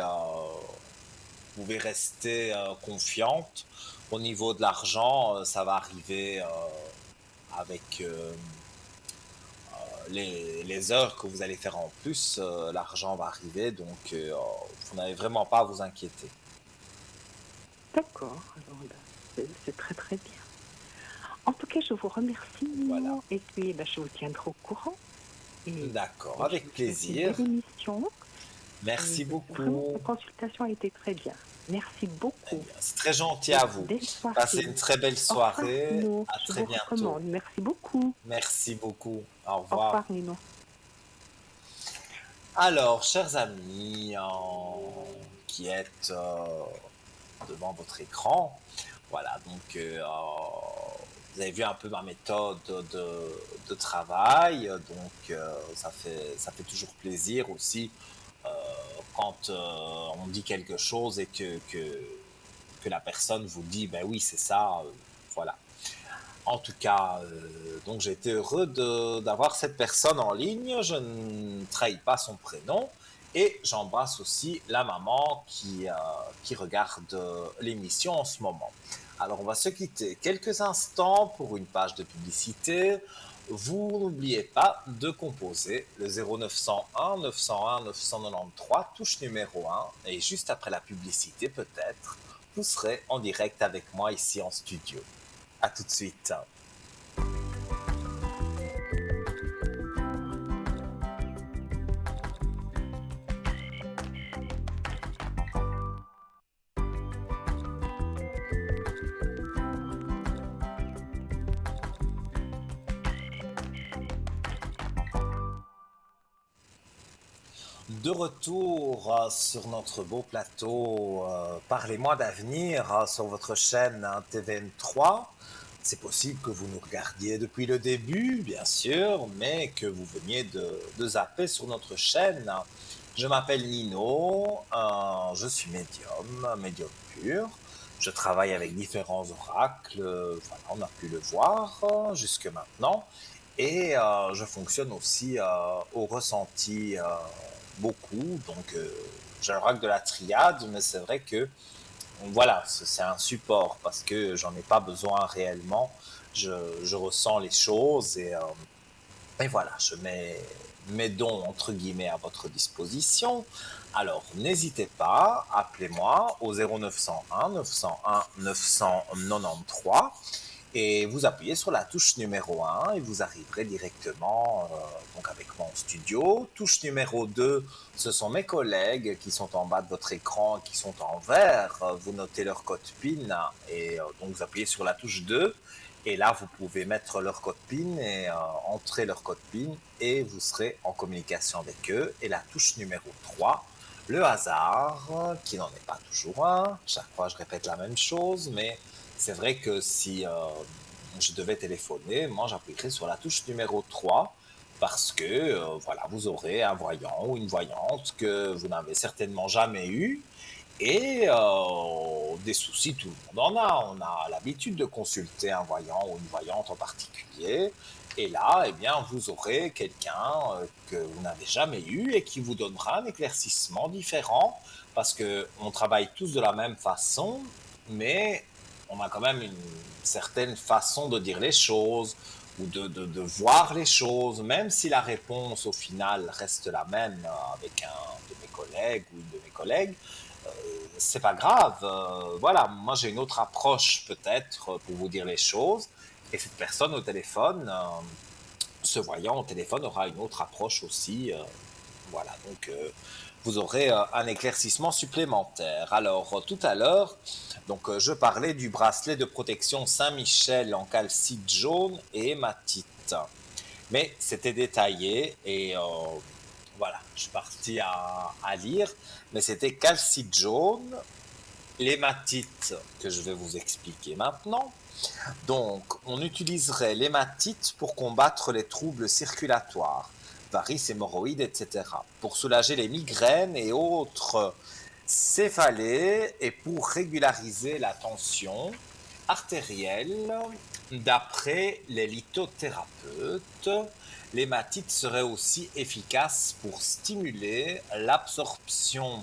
rester confiante. Au niveau de l'argent, ça va arriver avec les heures que vous allez faire en plus, l'argent va arriver, donc vous n'avez vraiment pas à vous inquiéter. D'accord, alors, ben, c'est très, très bien. En tout cas, je vous remercie, Voilà. Nino, et puis, ben, je vous tiendrai au courant. Et, D'accord, et je avec vous souhaite une belle plaisir. émission. Merci Vraiment, beaucoup. la consultation a été très bien. Merci Eh beaucoup bien, c'est très gentil et à vous. belle Passez soirée. une très belle Au revoir, soirée. Nino. À Je très vous bientôt. recommande. Merci beaucoup. Merci beaucoup. Au Au revoir, revoir. Nino. Alors, chers amis qui êtes devant votre écran, voilà, donc vous avez vu un peu ma méthode de travail, donc ça fait toujours plaisir aussi euh, quand on dit quelque chose et que la personne vous dit, ben oui, c'est ça, voilà. En tout cas, donc j'ai été heureux d'avoir cette personne en ligne. Je ne trahis pas son prénom. Et j'embrasse aussi la maman qui regarde l'émission en ce moment. Alors, on va se quitter quelques instants pour une page de publicité. Vous n'oubliez pas de composer le 0901 901 993, touche numéro 1. Et juste après la publicité, peut-être, vous serez en direct avec moi ici en studio. À tout de suite. De retour sur notre beau plateau, parlez-moi d'avenir sur votre chaîne TVN3. C'est possible que vous nous regardiez depuis le début, bien sûr, mais que vous veniez de zapper sur notre chaîne. Je m'appelle Nino, je suis médium pur. Je travaille avec différents oracles, voilà, on a pu le voir jusque maintenant. Et je fonctionne aussi au ressenti beaucoup. Donc, j'ai le rack de la triade, mais c'est vrai que voilà, c'est un support parce que j'en ai pas besoin réellement. Je ressens les choses et voilà, je mets mes dons entre guillemets à votre disposition. Alors, n'hésitez pas, appelez-moi au 0901 901 993 et vous appuyez sur la touche numéro 1 et vous arriverez directement donc avec moi en studio. Touche numéro 2, ce sont mes collègues qui sont en bas de votre écran, qui sont en vert. Vous notez leur code PIN et donc vous appuyez sur la touche 2. Et là, vous pouvez mettre leur code PIN et entrer leur code PIN et vous serez en communication avec eux. Et la touche numéro 3, le hasard, qui n'en est pas toujours un. Chaque fois, je répète la même chose, mais c'est vrai que si je devais téléphoner, moi j'appuierais sur la touche numéro 3 parce que voilà, vous aurez un voyant ou une voyante que vous n'avez certainement jamais eu et des soucis, tout le monde en a. On a l'habitude de consulter un voyant ou une voyante en particulier. Et là, eh bien, vous aurez quelqu'un que vous n'avez jamais eu et qui vous donnera un éclaircissement différent parce que on travaille tous de la même façon, mais on a quand même une certaine façon de dire les choses ou de voir les choses, même si la réponse au final reste la même avec un de mes collègues ou une de mes collègues, euh, c'est pas grave. Voilà, moi j'ai une autre approche peut-être pour vous dire les choses. Et cette personne au téléphone, ce voyant au téléphone aura une autre approche aussi. Voilà, donc vous aurez un éclaircissement supplémentaire. Alors, tout à l'heure, donc je parlais du bracelet de protection Saint-Michel en calcite jaune et hématite. Mais c'était détaillé et voilà, je suis parti à lire. Mais c'était calcite jaune, l'hématite que je vais vous expliquer maintenant. Donc, on utiliserait l'hématite pour combattre les troubles circulatoires, varices, hémorroïdes, etc., pour soulager les migraines et autres céphalées et pour régulariser la tension artérielle. D'après les lithothérapeutes, l'hématite serait aussi efficace pour stimuler l'absorption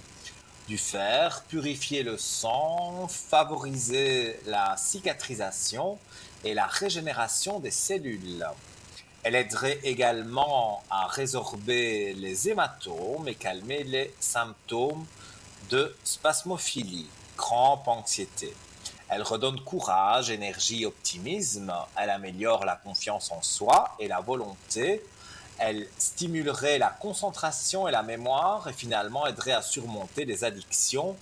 du fer, purifier le sang, favoriser la cicatrisation et la régénération des cellules. Elle aiderait également à résorber les hématomes et calmer les symptômes de spasmophilie, crampes, anxiété. Elle redonne courage, énergie, optimisme. Elle améliore la confiance en soi et la volonté. Elle stimulerait la concentration et la mémoire et finalement aiderait à surmonter les addictions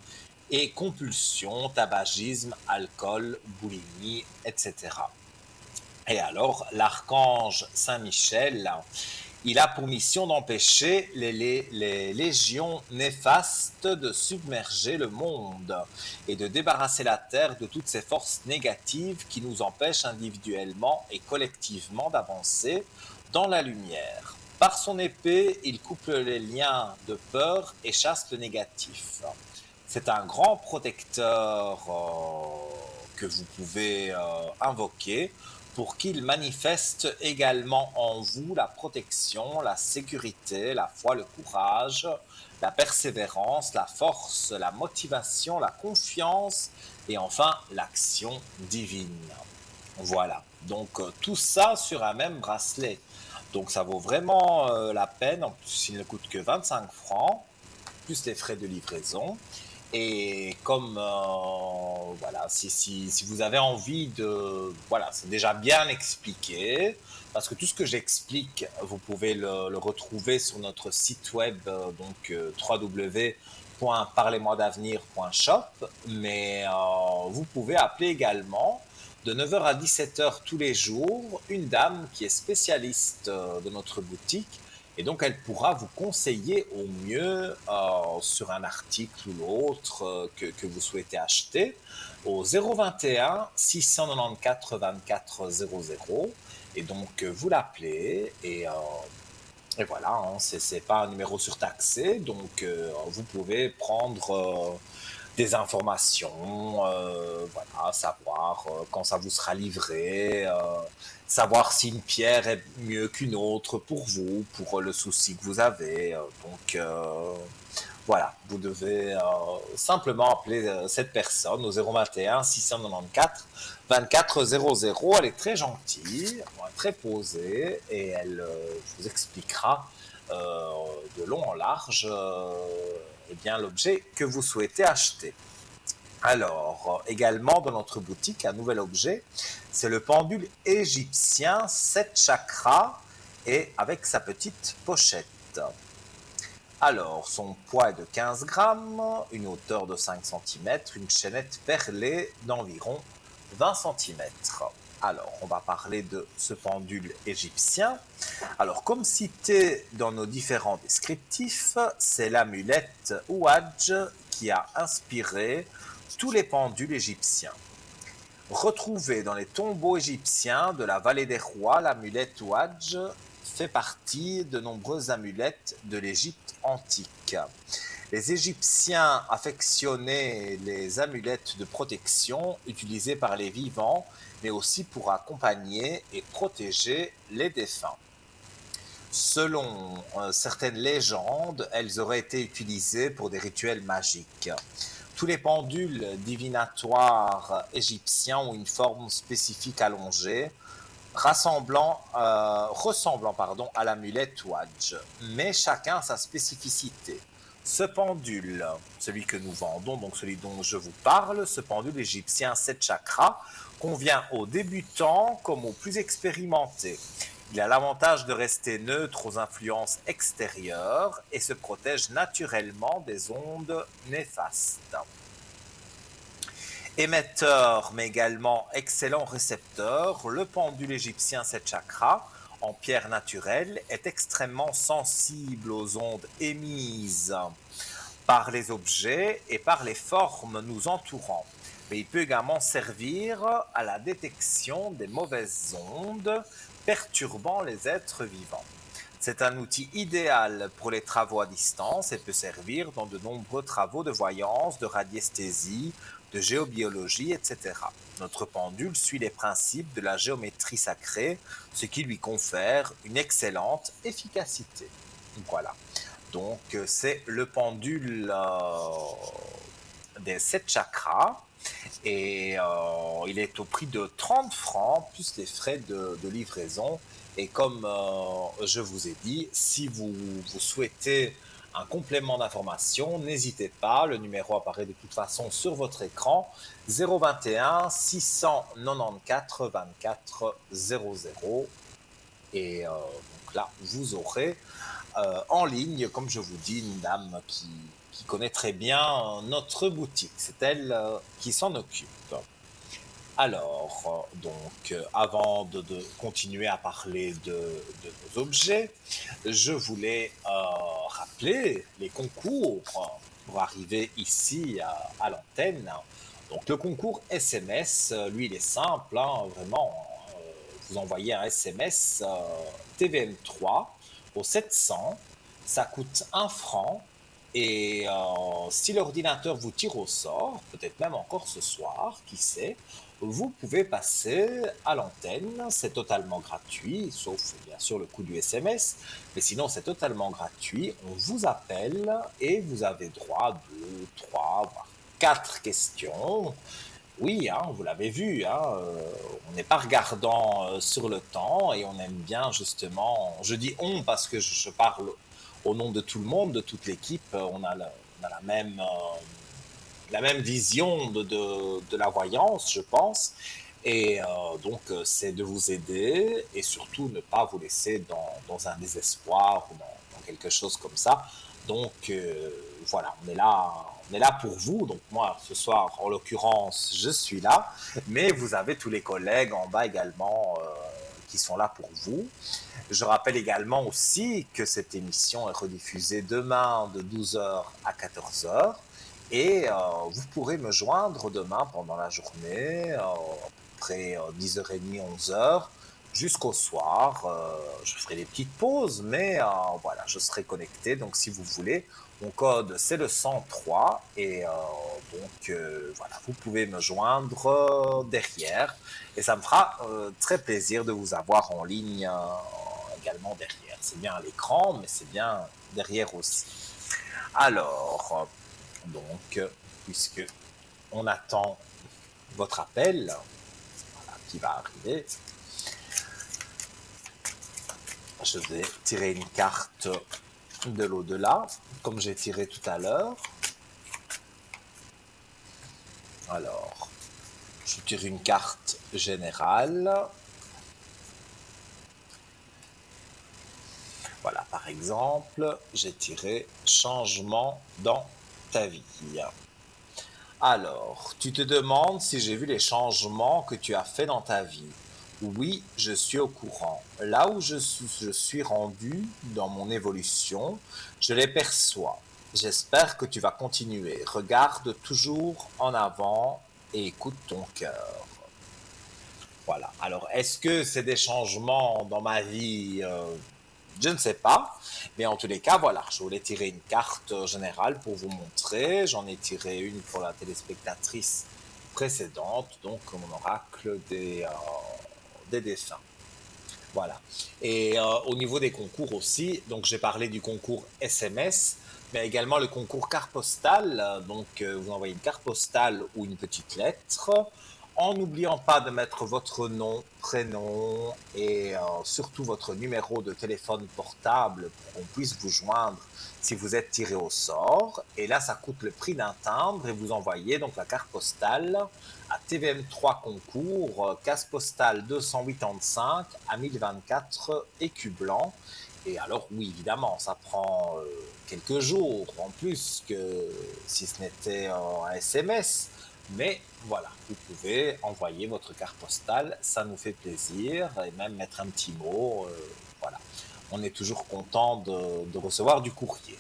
et compulsions, tabagisme, alcool, boulimie, etc. Et alors, l'archange Saint-Michel, il a pour mission d'empêcher les légions néfastes de submerger le monde et de débarrasser la Terre de toutes ces forces négatives qui nous empêchent individuellement et collectivement d'avancer dans la lumière. Par son épée, il coupe les liens de peur et chasse le négatif. C'est un grand protecteur que vous pouvez invoquer pour qu'il manifeste également en vous la protection, la sécurité, la foi, le courage, la persévérance, la force, la motivation, la confiance et enfin l'action divine. Voilà, donc tout ça sur un même bracelet. Donc ça vaut vraiment la peine, en plus il ne coûte que 25 francs, plus les frais de livraison. Et comme voilà, si vous avez envie de, voilà, c'est déjà bien expliqué, parce que tout ce que j'explique, vous pouvez le retrouver sur notre site web, donc www.parlez-moi-d'avenir.shop, mais vous pouvez appeler également de 9 heures à 17 heures tous les jours une dame qui est spécialiste de notre boutique et donc, elle pourra vous conseiller au mieux sur un article ou l'autre que vous souhaitez acheter au 021 694 24 00. Et donc, vous l'appelez et voilà, hein, c'est pas un numéro surtaxé. Donc, vous pouvez prendre des informations, voilà, savoir quand ça vous sera livré, savoir si une pierre est mieux qu'une autre pour vous, pour le souci que vous avez. Donc voilà, vous devez simplement appeler cette personne au 021 694 24 00. Elle est très gentille, très posée et elle vous expliquera de long en large eh bien, l'objet que vous souhaitez acheter. Alors, également dans notre boutique, un nouvel objet, c'est le pendule égyptien 7 chakras et avec sa petite pochette. Alors, son poids est de 15 grammes, une hauteur de 5 cm, une chaînette perlée d'environ 20 cm. Alors, on va parler de ce pendule égyptien. Alors, comme cité dans nos différents descriptifs, c'est l'amulette Ouadj qui a inspiré tous les pendules égyptiens. Retrouvée dans les tombeaux égyptiens de la vallée des rois, l'amulette Ouadj fait partie de nombreuses amulettes de l'Égypte antique. Les Égyptiens affectionnaient les amulettes de protection utilisées par les vivants, mais aussi pour accompagner et protéger les défunts. Selon certaines légendes, elles auraient été utilisées pour des rituels magiques. Tous les pendules divinatoires égyptiens ont une forme spécifique allongée, ressemblant à l'amulette Ouadj, mais chacun a sa spécificité. Ce pendule, celui que nous vendons, donc celui dont je vous parle, ce pendule égyptien 7 chakras, convient aux débutants comme aux plus expérimentés. Il a l'avantage de rester neutre aux influences extérieures et se protège naturellement des ondes néfastes. Émetteur, mais également excellent récepteur, le pendule égyptien 7 chakras, en pierre naturelle, est extrêmement sensible aux ondes émises par les objets et par les formes nous entourant. Mais il peut également servir à la détection des mauvaises ondes perturbant les êtres vivants. C'est un outil idéal pour les travaux à distance et peut servir dans de nombreux travaux de voyance, de radiesthésie, de géobiologie, etc. Notre pendule suit les principes de la géométrie sacrée, ce qui lui confère une excellente efficacité. Voilà. Donc, c'est le pendule des 7 chakras et il est au prix de 30 francs plus les frais de livraison. Et comme je vous ai dit, si vous souhaitez un complément d'information, n'hésitez pas, le numéro apparaît de toute façon sur votre écran, 021 694 24 00. Et donc là, vous aurez en ligne, comme je vous dis, une dame qui connaît très bien notre boutique. C'est elle qui s'en occupe. Alors, avant de continuer à parler de nos objets, je voulais rappeler les concours pour arriver ici à l'antenne. Donc, le concours SMS, lui, il est simple, hein, vraiment. Vous envoyez un SMS TVM3 au 700, ça coûte 1 franc. Et si l'ordinateur vous tire au sort, peut-être même encore ce soir, qui sait, vous pouvez passer à l'antenne, c'est totalement gratuit, sauf bien sûr le coût du SMS, mais sinon c'est totalement gratuit. On vous appelle et vous avez droit à 2, 3, voire 4 questions. Oui, hein, vous l'avez vu, hein, on n'est pas regardant sur le temps et on aime bien justement, je dis on parce que je parle au nom de tout le monde, de toute l'équipe, on a la même vision de la voyance, je pense. Et c'est de vous aider et surtout ne pas vous laisser dans un désespoir ou dans quelque chose comme ça. Donc voilà, on est là pour vous. Donc moi, ce soir, en l'occurrence, je suis là, mais vous avez tous les collègues en bas également qui sont là pour vous. Je rappelle également aussi que cette émission est rediffusée demain de 12 h à 14 h. Et vous pourrez me joindre demain pendant la journée, à peu près 10h30, 11 h, jusqu'au soir. Je ferai des petites pauses, mais voilà, je serai connecté. Donc si vous voulez, mon code c'est le 103. Et voilà, vous pouvez me joindre derrière. Et ça me fera très plaisir de vous avoir en ligne également derrière. C'est bien à l'écran, mais c'est bien derrière aussi. Alors, puisque on attend votre appel, voilà, qui va arriver, je vais tirer une carte de l'au-delà, comme j'ai tiré tout à l'heure. Alors, je tire une carte générale. Voilà, par exemple, j'ai tiré changement dans ta vie. Alors, tu te demandes si j'ai vu les changements que tu as faits dans ta vie. Oui, je suis au courant. Là où je suis rendu dans mon évolution, je les perçois. J'espère que tu vas continuer. Regarde toujours en avant et écoute ton cœur. Voilà. Alors, est-ce que c'est des changements dans ma vie? Je ne sais pas. Mais en tous les cas, voilà, je voulais tirer une carte générale pour vous montrer. J'en ai tiré une pour la téléspectatrice précédente, donc mon oracle des défunts. Voilà. Et au niveau des concours aussi, donc j'ai parlé du concours SMS, mais également le concours carte postale. Vous envoyez une carte postale ou une petite lettre, en n'oubliant pas de mettre votre nom, prénom et surtout votre numéro de téléphone portable pour qu'on puisse vous joindre si vous êtes tiré au sort. Et là, ça coûte le prix d'un timbre et vous envoyez donc la carte postale à TVM3 concours, case postale 285 à 1024 écus blancs. Et alors oui, évidemment, ça prend quelques jours en plus que si ce n'était un SMS. Mais voilà, vous pouvez envoyer votre carte postale, ça nous fait plaisir, et même mettre un petit mot. Voilà, on est toujours content de recevoir du courrier.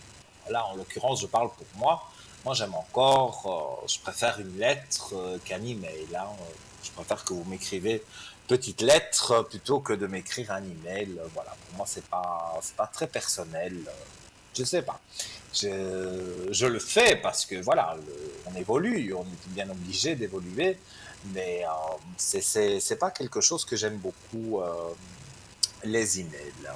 Là, en l'occurrence, je parle pour moi. Moi, j'aime encore, je préfère une lettre qu'un email. Hein. Je préfère que vous m'écrivez petite lettre plutôt que de m'écrire un email. Voilà, pour moi, c'est pas très personnel. Je sais pas. Je le fais parce que voilà, on évolue, on est bien obligé d'évoluer, mais c'est pas quelque chose que j'aime beaucoup les emails.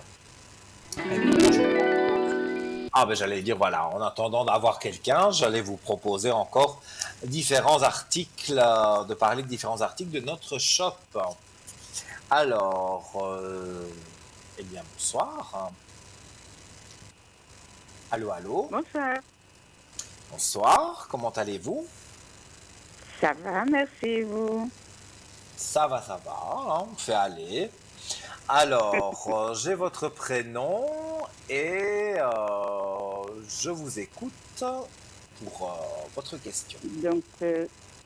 Ah ben j'allais dire voilà, en attendant d'avoir quelqu'un, j'allais vous proposer encore différents articles, de parler de différents articles de notre shop. Alors, eh bien bonsoir. Allô, allô. Bonsoir. Bonsoir. Comment allez-vous? Ça va, merci vous. Ça va, hein, on fait aller. Alors, j'ai votre prénom et je vous écoute pour votre question. Donc,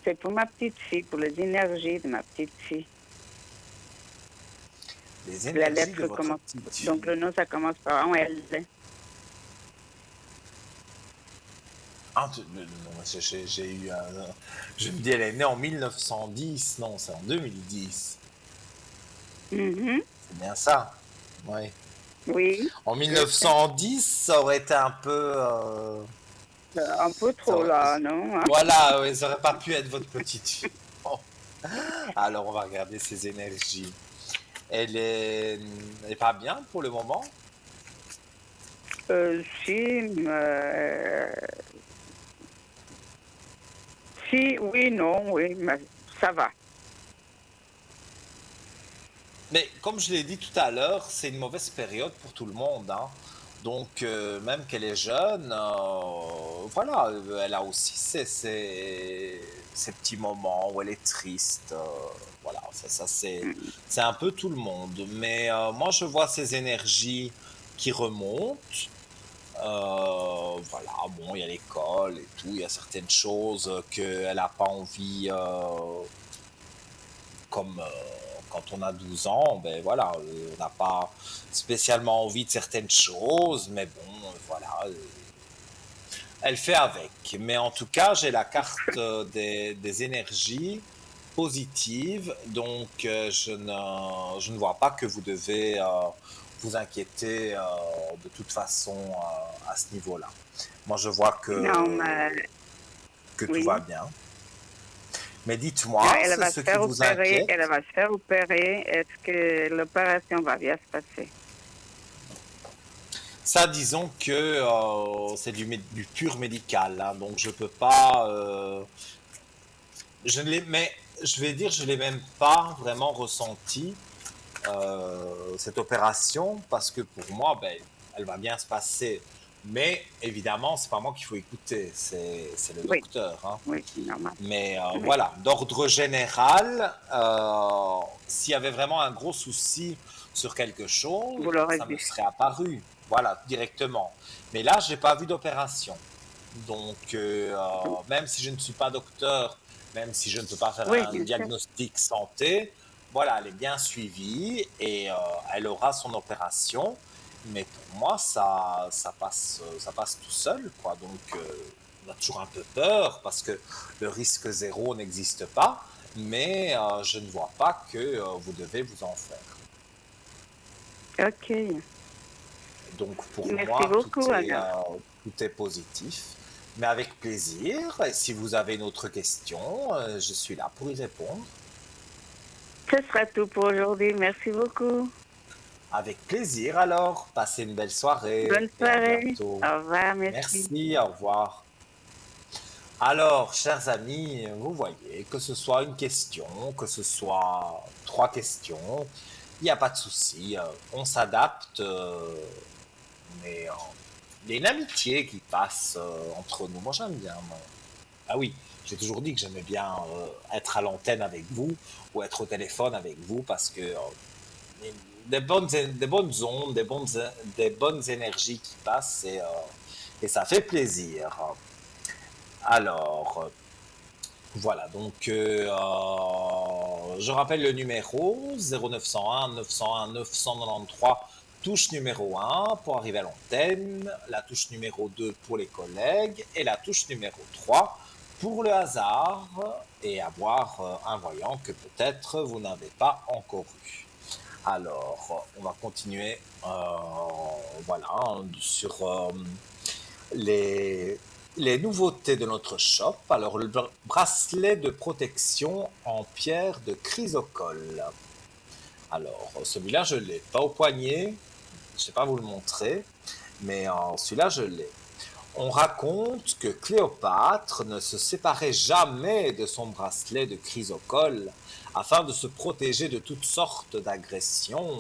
c'est pour ma petite fille, pour les énergies de ma petite fille. Les La énergies de lettre votre commence. petite fille. Donc, le nom, ça commence par un L. Ah, non, j'ai eu un... Je me dis, elle est née en 1910. Non, c'est en 2010. Mhm. C'est bien ça. Oui. Oui, En c'est ça. 1910, ça aurait été un peu... Un peu ça trop aurait- là, non? Hein? Voilà, oui, ça aurait pas pu être votre petite fille. Bon. Alors, on va regarder ses énergies. Elle est pas bien pour le moment. Si, si, oui, non, oui, mais ça va. Mais comme je l'ai dit tout à l'heure, c'est une mauvaise période pour tout le monde, hein. Donc, même qu'elle est jeune, voilà, elle a aussi ses petits moments où elle est triste. Voilà, ça Mm. c'est un peu tout le monde. Mais moi, je vois ses énergies qui remontent. Voilà, bon, il y a l'école et tout, il y a certaines choses qu'elle n'a pas envie, comme quand on a 12 ans, ben voilà, on n'a pas spécialement envie de certaines choses, mais bon, voilà, elle fait avec. Mais en tout cas, j'ai la carte des énergies positives, donc je ne vois pas que vous devez vous inquiéter de toute façon à ce niveau-là. Moi, je vois Non, mais que tout va oui. bien. Mais Non, dites-moi, elle c'est va ce se qui faire vous opérer, elle inquiète? va se faire opérer. Est-ce que l'opération va bien se passer? Ça, disons que c'est du pur médical, hein, donc je peux pas. Je ne l'ai, mais je vais dire, je l'ai même pas vraiment ressenti cette opération parce que pour moi, ben, elle va bien se passer. Mais évidemment, c'est pas moi qu'il faut écouter, c'est le Oui, docteur, hein. oui, c'est normal. Mais Oui, voilà, d'ordre général, s'il y avait vraiment un gros souci sur quelque chose, vous l'aurez ça me vu. serait apparu, voilà, directement. Mais là, j'ai pas vu d'opération. Donc, même si je ne suis pas docteur, même si je ne peux pas faire Oui, un bien sûr. diagnostic santé, voilà, elle est bien suivie et elle aura son opération. Mais pour moi, ça passe tout seul, quoi. Donc, on a toujours un peu peur parce que le risque zéro n'existe pas, mais je ne vois pas que vous devez vous en faire. Ok. Donc pour Merci moi, beaucoup, alors. tout est positif, mais avec plaisir. Et si vous avez une autre question, je suis là pour y répondre. Ce sera tout pour aujourd'hui. Merci beaucoup. Avec plaisir alors, passez une belle soirée Bonne et à soirée. bientôt. Au revoir, merci. Merci, au revoir. Alors, chers amis, vous voyez, que ce soit une question, que ce soit trois questions, il n'y a pas de souci, on s'adapte, mais il y a une amitié qui passe entre nous. Moi, j'aime bien. Moi. Ah oui, j'ai toujours dit que j'aimais bien être à l'antenne avec vous ou être au téléphone avec vous parce que des bonnes ondes, des bonnes énergies qui passent et ça fait plaisir. Alors, voilà, donc je rappelle le numéro 0901 901 993, touche numéro 1 pour arriver à l'antenne, la touche numéro 2 pour les collègues et la touche numéro 3 pour le hasard et avoir un voyant que peut-être vous n'avez pas encore eu. Alors, on va continuer voilà, sur les, les nouveautés de notre shop. Alors, le bracelet de protection en pierre de chrysocole. Alors, celui-là, je l'ai. Pas au poignet, je ne sais pas vous le montrer, mais celui-là, je l'ai. On raconte que Cléopâtre ne se séparait jamais de son bracelet de chrysocole afin de se protéger de toutes sortes d'agressions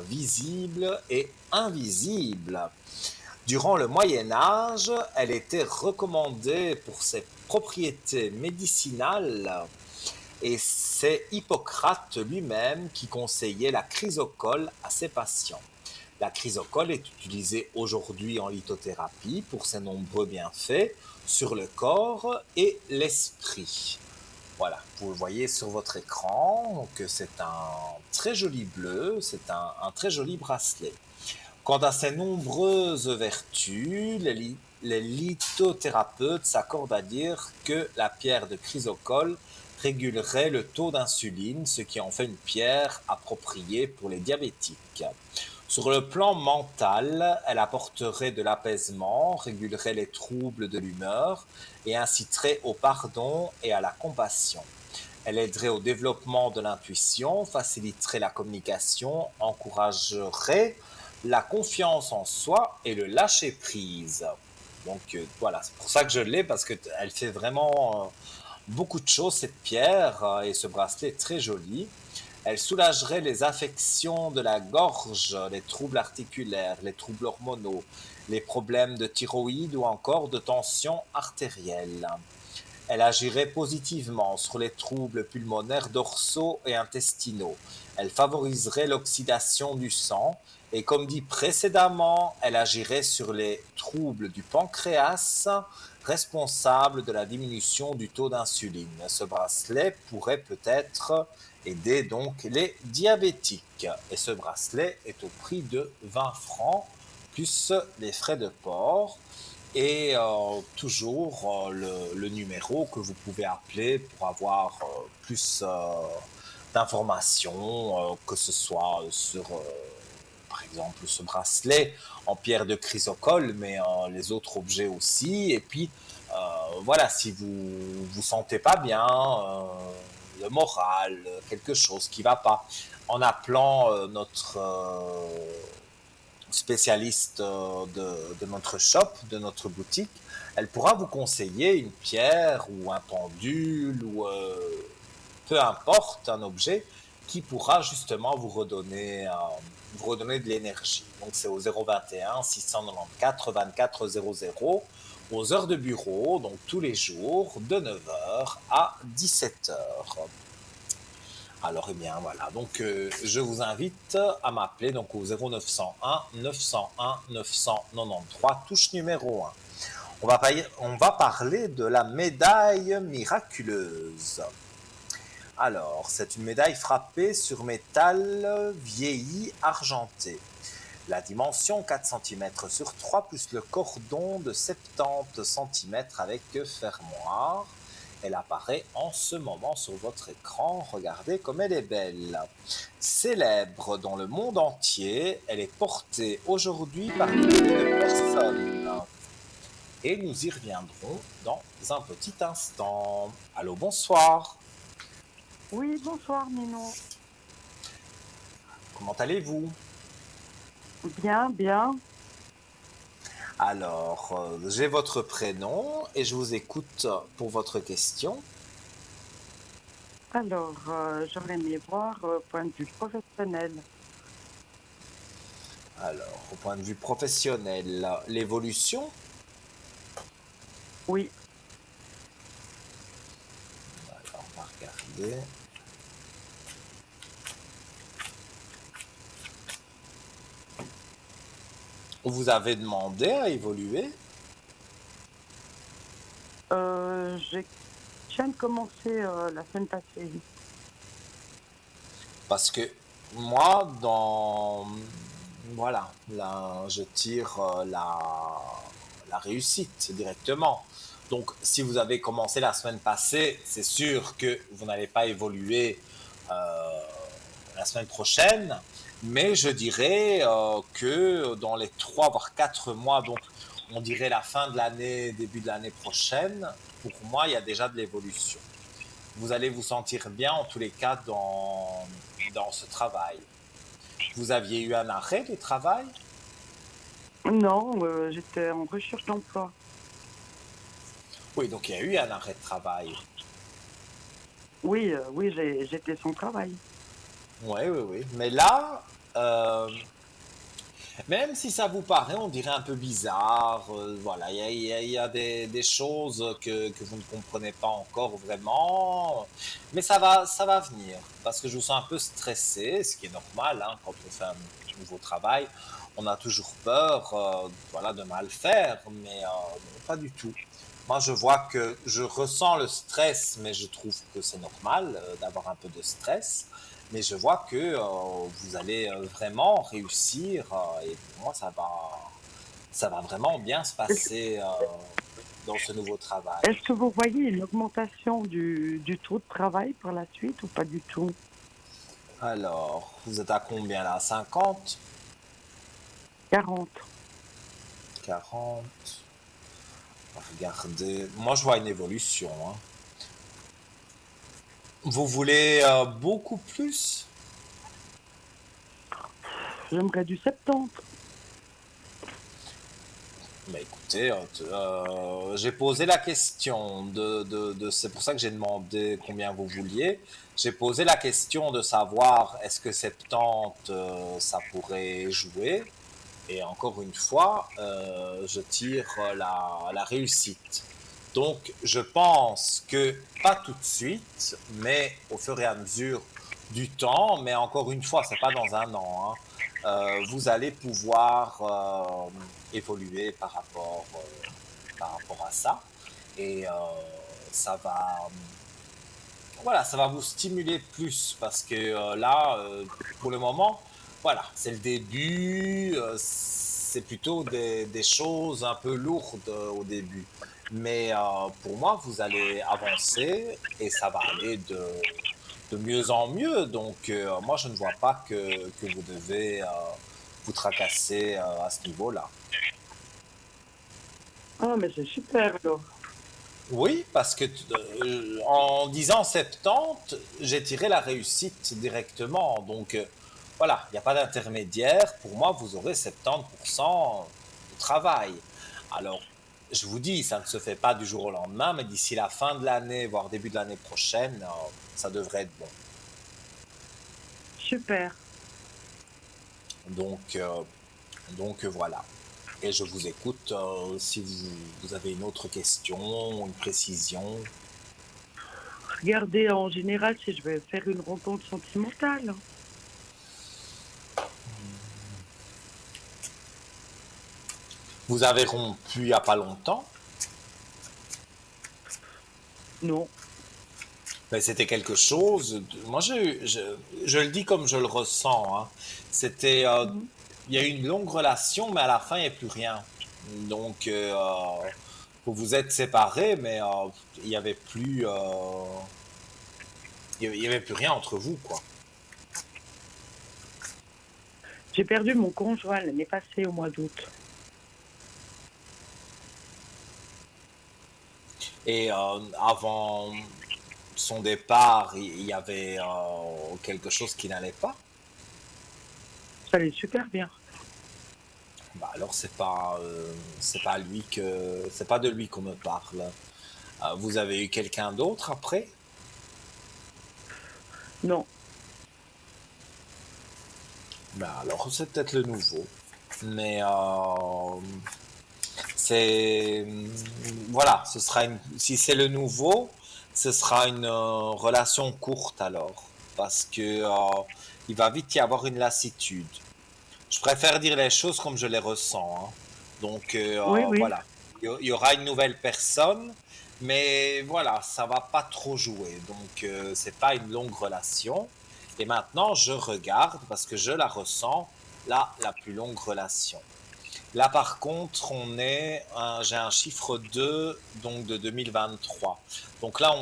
visibles et invisibles. Durant le Moyen Âge, elle était recommandée pour ses propriétés médicinales et c'est Hippocrate lui-même qui conseillait la chrysocole à ses patients. La chrysocole est utilisée aujourd'hui en lithothérapie pour ses nombreux bienfaits sur le corps et l'esprit. Voilà, vous le voyez sur votre écran, donc c'est un très joli bleu, c'est un très joli bracelet. Quant à ses nombreuses vertus, les lithothérapeutes s'accordent à dire que la pierre de chrysocole régulerait le taux d'insuline, ce qui en fait une pierre appropriée pour les diabétiques. Sur le plan mental, elle apporterait de l'apaisement, régulerait les troubles de l'humeur et inciterait au pardon et à la compassion. Elle aiderait au développement de l'intuition, faciliterait la communication, encouragerait la confiance en soi et le lâcher-prise. Donc voilà, c'est pour ça que je l'ai, parce qu'elle fait vraiment beaucoup de choses, cette pierre, et ce bracelet est très joli. Elle soulagerait les affections de la gorge, les troubles articulaires, les troubles hormonaux, les problèmes de thyroïde ou encore de tension artérielle. Elle agirait positivement sur les troubles pulmonaires dorsaux et intestinaux. Elle favoriserait l'oxydation du sang et, comme dit précédemment, elle agirait sur les troubles du pancréas, responsables de la diminution du taux d'insuline. Ce bracelet pourrait peut-être aider donc les diabétiques. Et ce bracelet est au prix de 20 francs plus les frais de port. Et toujours le numéro que vous pouvez appeler pour avoir plus d'informations, que ce soit sur, par exemple, ce bracelet en pierre de chrysocole, mais les autres objets aussi. Et puis, voilà, si vous vous sentez pas bien, le moral, quelque chose qui va pas, en appelant notre spécialiste de notre shop, de notre boutique, elle pourra vous conseiller une pierre ou un pendule ou peu importe, un objet qui pourra justement vous redonner de l'énergie. Donc c'est au 021 694 24 00 aux heures de bureau, donc tous les jours de 9h à 17h. Alors, eh bien, voilà. Donc, je vous invite à m'appeler donc au 0901 901 993, touche numéro 1. On va parler de la médaille miraculeuse. Alors, c'est une médaille frappée sur métal vieilli argenté. La dimension 4 cm sur 3 plus le cordon de 70 cm avec fermoir. Elle apparaît en ce moment sur votre écran. Regardez comme elle est belle. Célèbre dans le monde entier, elle est portée aujourd'hui par des milliers de personnes. Et nous y reviendrons dans un petit instant. Allô, bonsoir. Oui, bonsoir Nino. Comment allez-vous? Bien, bien. Alors, j'ai votre prénom et je vous écoute pour votre question. Alors, j'aurais aimé voir point de vue professionnel. Alors, au point de vue professionnel, l'évolution. Oui, Alors, on va regarder. Vous avez demandé à évoluer? je viens de commencer la semaine passée. Parce que moi, voilà, là, je tire la réussite directement. Donc, si vous avez commencé la semaine passée, c'est sûr que vous n'allez pas évoluer euh, la semaine prochaine, mais je dirais que dans les 3 voire 4 mois, donc on dirait la fin de l'année, début de l'année prochaine, pour moi, il y a déjà de l'évolution. Vous allez vous sentir bien en tous les cas dans ce travail. Vous aviez eu un arrêt de travail? Non, j'étais en recherche d'emploi. Oui, donc il y a eu un arrêt de travail. Oui, oui, j'étais sans travail. Oui, oui, oui. Mais là, Même si ça vous paraît, on dirait un peu bizarre, voilà, il y a des choses que vous ne comprenez pas encore vraiment, mais ça va venir. Parce que je vous sens un peu stressé, ce qui est normal, hein, quand on fait un nouveau travail. On a toujours peur, voilà, de mal faire, mais non, pas du tout. Moi, je vois que je ressens le stress, mais je trouve que c'est normal d'avoir un peu de stress. Mais je vois que vous allez vraiment réussir et pour moi, ça va vraiment bien se Est-ce passer dans ce nouveau travail. est-ce que vous voyez une augmentation du taux de travail par la suite ou pas du tout? Alors, vous êtes à combien là? 50, 40. 40? Regardez, moi je vois une évolution, hein. Vous voulez beaucoup plus? J'aimerais du 70. Mais écoutez, j'ai posé la question c'est pour ça que j'ai demandé combien vous vouliez. J'ai posé la question de savoir est-ce que 70 ça pourrait jouer. Et encore une fois, je tire la réussite. Donc, je pense que pas tout de suite, mais au fur et à mesure du temps, mais encore une fois, c'est pas dans un an, hein, vous allez pouvoir évoluer par rapport à ça. Et ça va, voilà, ça va vous stimuler plus parce que là, pour le moment, voilà, c'est le début, c'est plutôt des choses un peu lourdes au début. Mais pour moi, vous allez avancer et ça va aller de mieux en mieux. Donc, moi, je ne vois pas que vous devez vous tracasser à ce niveau-là. Ah, mais c'est super alors. Oui, parce que en disant 70, j'ai tiré la réussite directement. Donc voilà, il n'y a pas d'intermédiaire. Pour moi, vous aurez 70% de travail. Alors, je vous dis, ça ne se fait pas du jour au lendemain, mais d'ici la fin de l'année, voire début de l'année prochaine, ça devrait être bon. Super. Donc, voilà. Et je vous écoute si vous avez une autre question, une précision. Regardez, en général, si je vais faire une rencontre sentimentale. Vous avez rompu il n'y a pas longtemps. Non. Ben, c'était quelque chose. Moi, je le dis comme je le ressens, hein. C'était, Mhm. il y a eu une longue relation, mais à la fin, il n'y a plus rien. Donc, vous vous êtes séparés, mais il n'y avait plus, il y avait plus rien entre vous, quoi. J'ai perdu mon conjoint l'année passée au mois d'août. Et avant son départ, il y avait quelque chose qui n'allait pas. Ça allait super bien. Bah alors c'est pas c'est pas de lui qu'on me parle. Vous avez eu quelqu'un d'autre après? Non. Ben alors c'est peut-être le nouveau. Mais c'est voilà, ce sera si c'est le nouveau, ce sera une relation courte alors, parce que il va vite y avoir une lassitude. Je préfère dire les choses comme je les ressens, hein. Donc Oui, oui. voilà, il y aura une nouvelle personne, mais voilà, ça va pas trop jouer. Donc c'est pas une longue relation. Et maintenant, je regarde parce que je la ressens, là, la plus longue relation. Là, par contre, j'ai un chiffre 2 donc de 2023. Donc là,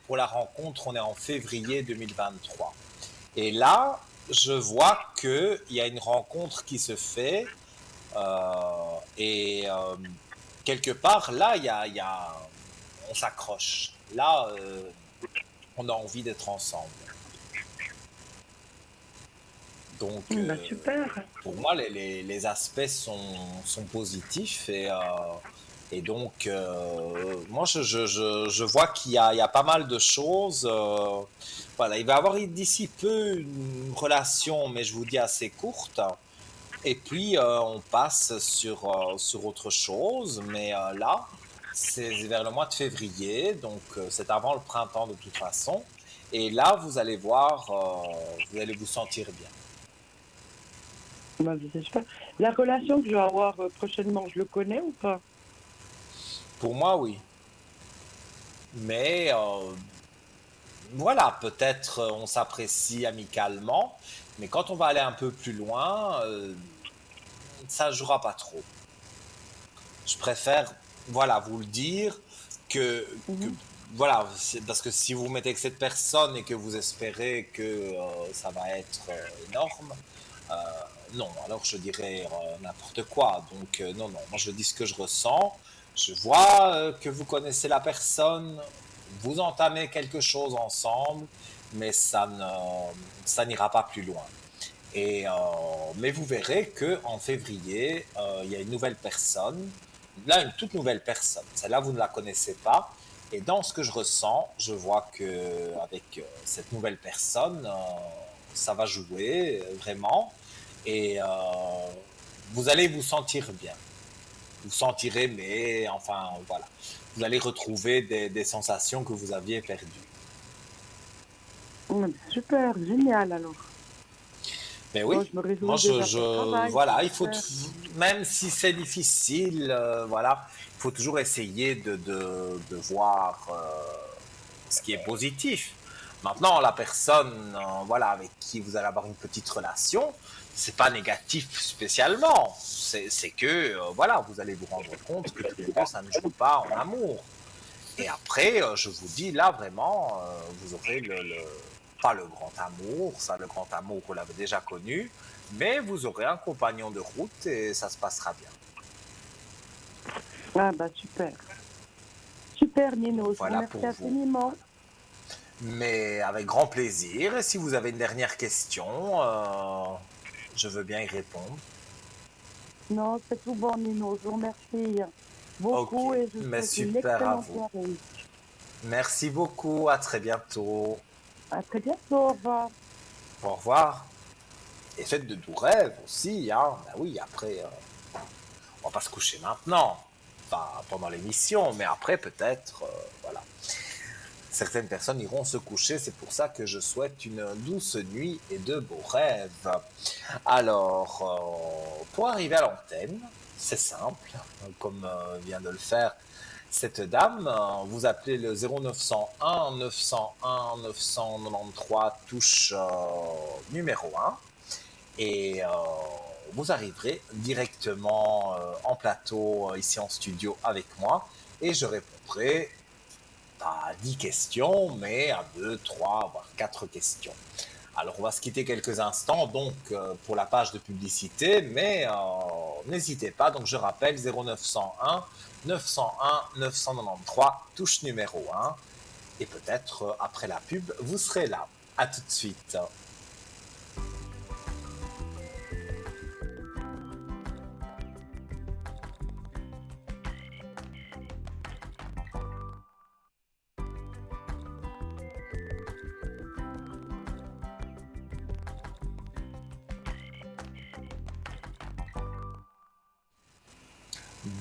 pour la rencontre, on est en février 2023. Et là, je vois qu'il y a une rencontre qui se fait et quelque part, là, on s'accroche. Là, on a envie d'être ensemble. Donc, Bah, super. pour moi, les aspects sont positifs et donc, moi, je vois il y a pas mal de choses. Voilà, il va y avoir d'ici peu une relation, mais je vous dis assez courte. Et puis, on passe sur autre chose, mais là, c'est vers le mois de février, donc c'est avant le printemps de toute façon. Et là, vous allez voir, vous allez vous sentir bien. Bah, c'est super. La relation que je vais avoir prochainement, je le connais ou pas? Pour moi, oui. Mais voilà, peut-être on s'apprécie amicalement, mais quand on va aller un peu plus loin, ça ne jouera pas trop. Je préfère, voilà, vous le dire que Mhm. voilà, parce que si vous vous mettez avec cette personne et que vous espérez que ça va être énorme, euh, non, alors je dirais n'importe quoi. Donc non, non, moi je dis ce que je ressens. Je vois que vous connaissez la personne, vous entamez quelque chose ensemble, mais ça n'ira pas plus loin. Et, mais vous verrez que en février, il y a une nouvelle personne, là une toute nouvelle personne. Celle-là, vous ne la connaissez pas. Et dans ce que je ressens, je vois que avec cette nouvelle personne, ça va jouer vraiment. Et vous allez vous sentir bien. Vous sentirez, mais enfin voilà, vous allez retrouver des sensations que vous aviez perdues. Super, génial alors. Mais Bon, oui, je me moi réjouis déjà pour le travail, c'est voilà, super. même si c'est difficile, voilà, il faut toujours essayer de voir ce qui est positif. Maintenant, la personne, voilà, avec qui vous allez avoir une petite relation, c'est pas négatif spécialement. C'est que, voilà, vous allez vous rendre compte que tous les deux, ça ne joue pas en amour. Et après, je vous dis, là, vraiment, vous aurez pas le grand amour, ça, le grand amour, vous l'avez déjà connu, mais vous aurez un compagnon de route et ça se passera bien. Ah bah super. Super Nino, je vous Voilà pour remercie vous. infiniment. Mais avec grand plaisir. Et si vous avez une dernière question, je veux bien y répondre. Non, c'est tout bon Nino, je vous remercie Ok, beaucoup et je vous mais souhaite une super à excellente vous. soirée. Merci beaucoup, à très bientôt. À très bientôt, au revoir. Au revoir. Et faites de doux rêves aussi, hein. Ben oui, après, on va pas se coucher maintenant, pas pendant l'émission, mais après peut-être, voilà. Certaines personnes iront se coucher, c'est pour ça que je souhaite une douce nuit et de beaux rêves. Alors, pour arriver à l'antenne, c'est simple, comme vient de le faire cette dame. Vous appelez le 0901 901 993 touche numéro 1 et vous arriverez directement en plateau ici en studio avec moi et je répondrai pas à 10 questions, mais à 2, 3, voire 4 questions. Alors, on va se quitter quelques instants donc pour la page de publicité, mais n'hésitez pas. Donc, je rappelle 0901 901 993, touche numéro 1. Et peut-être après la pub, vous serez là. À tout de suite.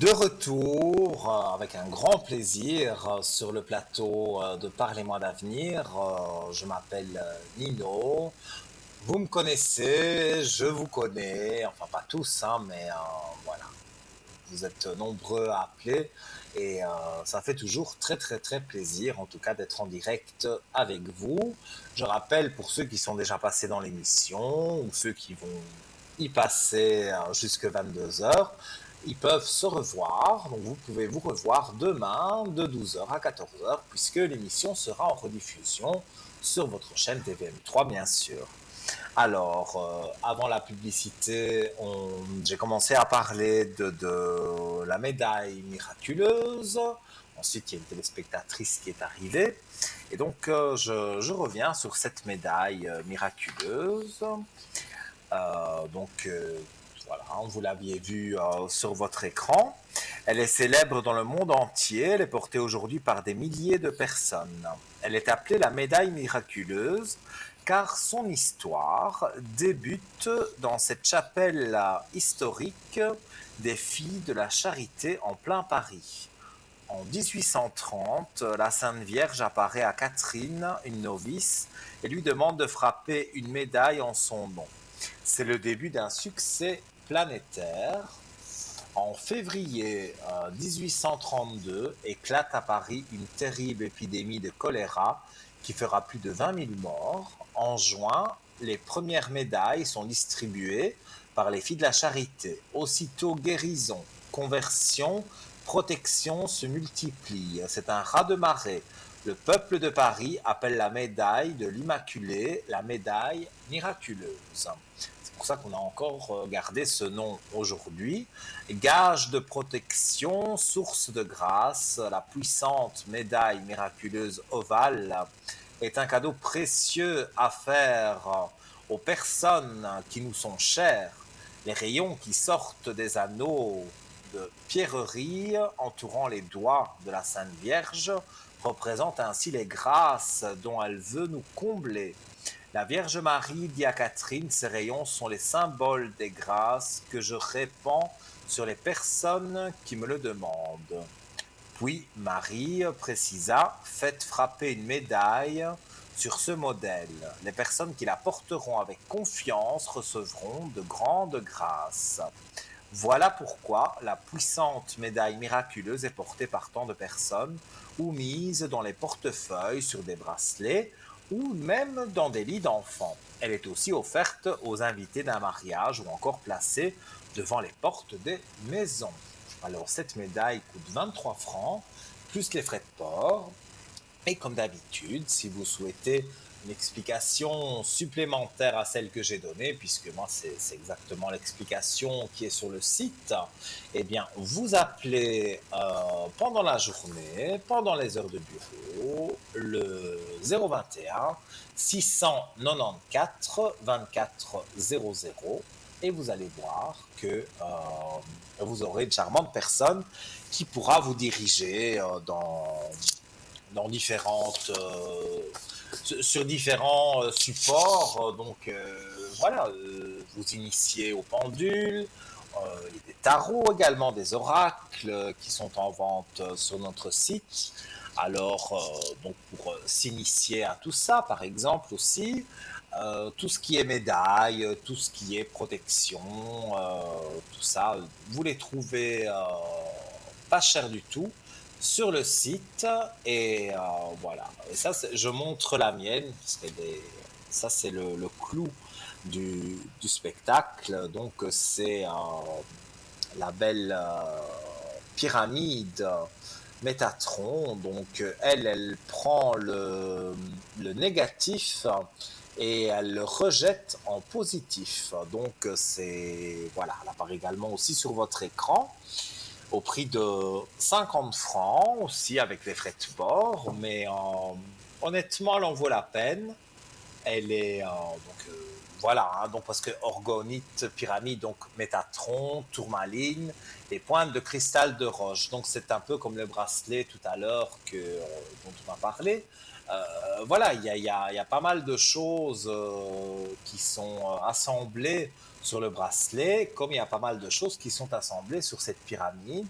De retour avec un grand plaisir sur le plateau de Parlez-moi d'avenir. Je m'appelle Nino. Vous me connaissez, je vous connais, enfin pas tous, hein, mais voilà, vous êtes nombreux à appeler et ça fait toujours très très très plaisir en tout cas d'être en direct avec vous. Je rappelle pour ceux qui sont déjà passés dans l'émission ou ceux qui vont y passer jusque 22 heures, ils peuvent se revoir, donc vous pouvez vous revoir demain de 12 heures à 14 heures puisque l'émission sera en rediffusion sur votre chaîne TVM3 bien sûr. Alors, avant la publicité, j'ai commencé à parler de la médaille miraculeuse. Ensuite, il y a une téléspectatrice qui est arrivée. Et donc, je reviens sur cette médaille miraculeuse. Voilà, vous l'aviez vue sur votre écran. Elle est célèbre dans le monde entier. Elle est portée aujourd'hui par des milliers de personnes. Elle est appelée la médaille miraculeuse car son histoire débute dans cette chapelle historique des Filles de la Charité en plein Paris. En 1830, la Sainte Vierge apparaît à Catherine, une novice, et lui demande de frapper une médaille en son nom. C'est le début d'un succès planétaire. En février 1832, éclate à Paris une terrible épidémie de choléra qui fera plus de 20 000 morts. En juin, les premières médailles sont distribuées par les Filles de la Charité. Aussitôt guérison, conversion, protection se multiplient. C'est un raz-de-marée. Le peuple de Paris appelle la médaille de l'Immaculée la médaille miraculeuse. C'est pour ça qu'on a encore gardé ce nom aujourd'hui. Gage de protection, source de grâce, la puissante médaille miraculeuse ovale est un cadeau précieux à faire aux personnes qui nous sont chères. Les rayons qui sortent des anneaux de pierrerie entourant les doigts de la Sainte Vierge représentent ainsi les grâces dont elle veut nous combler. La Vierge Marie dit à Catherine, ces rayons sont les symboles des grâces que je répands sur les personnes qui me le demandent. Puis Marie précisa, faites frapper une médaille sur ce modèle. Les personnes qui la porteront avec confiance recevront de grandes grâces. Voilà pourquoi la puissante médaille miraculeuse est portée par tant de personnes ou mise dans les portefeuilles, sur des bracelets ou même dans des lits d'enfants. Elle est aussi offerte aux invités d'un mariage ou encore placée devant les portes des maisons. Alors cette médaille coûte 23 francs, plus les frais de port. Et comme d'habitude, si vous souhaitez une explication supplémentaire à celle que j'ai donnée, puisque moi c'est exactement l'explication qui est sur le site, eh bien vous appelez pendant la journée, pendant les heures de bureau, le 021 694 24 00 et vous allez voir que vous aurez une charmante personne qui pourra vous diriger dans différentes sur différents supports. Donc voilà, vous initiez au pendule. Il y a des tarots également, des oracles qui sont en vente sur notre site. Alors, donc pour s'initier à tout ça, par exemple aussi, tout ce qui est médaille, tout ce qui est protection, tout ça, vous les trouvez pas cher du tout sur le site. Et voilà. Et ça, je montre la mienne, parce que ça, c'est le clou du spectacle. Donc, c'est la belle pyramide Métatron. Donc, elle prend le négatif et elle le rejette en positif. Donc, voilà, elle apparaît également aussi sur votre écran au prix de 50 francs, aussi avec les frais de port, mais honnêtement, elle en vaut la peine. Elle est voilà, hein, donc parce que orgonite, pyramide, donc métatron, tourmaline, et pointes de cristal de roche. Donc c'est un peu comme le bracelet tout à l'heure dont on a parlé. Voilà, il y a pas mal de choses qui sont assemblées sur le bracelet, comme il y a pas mal de choses qui sont assemblées sur cette pyramide.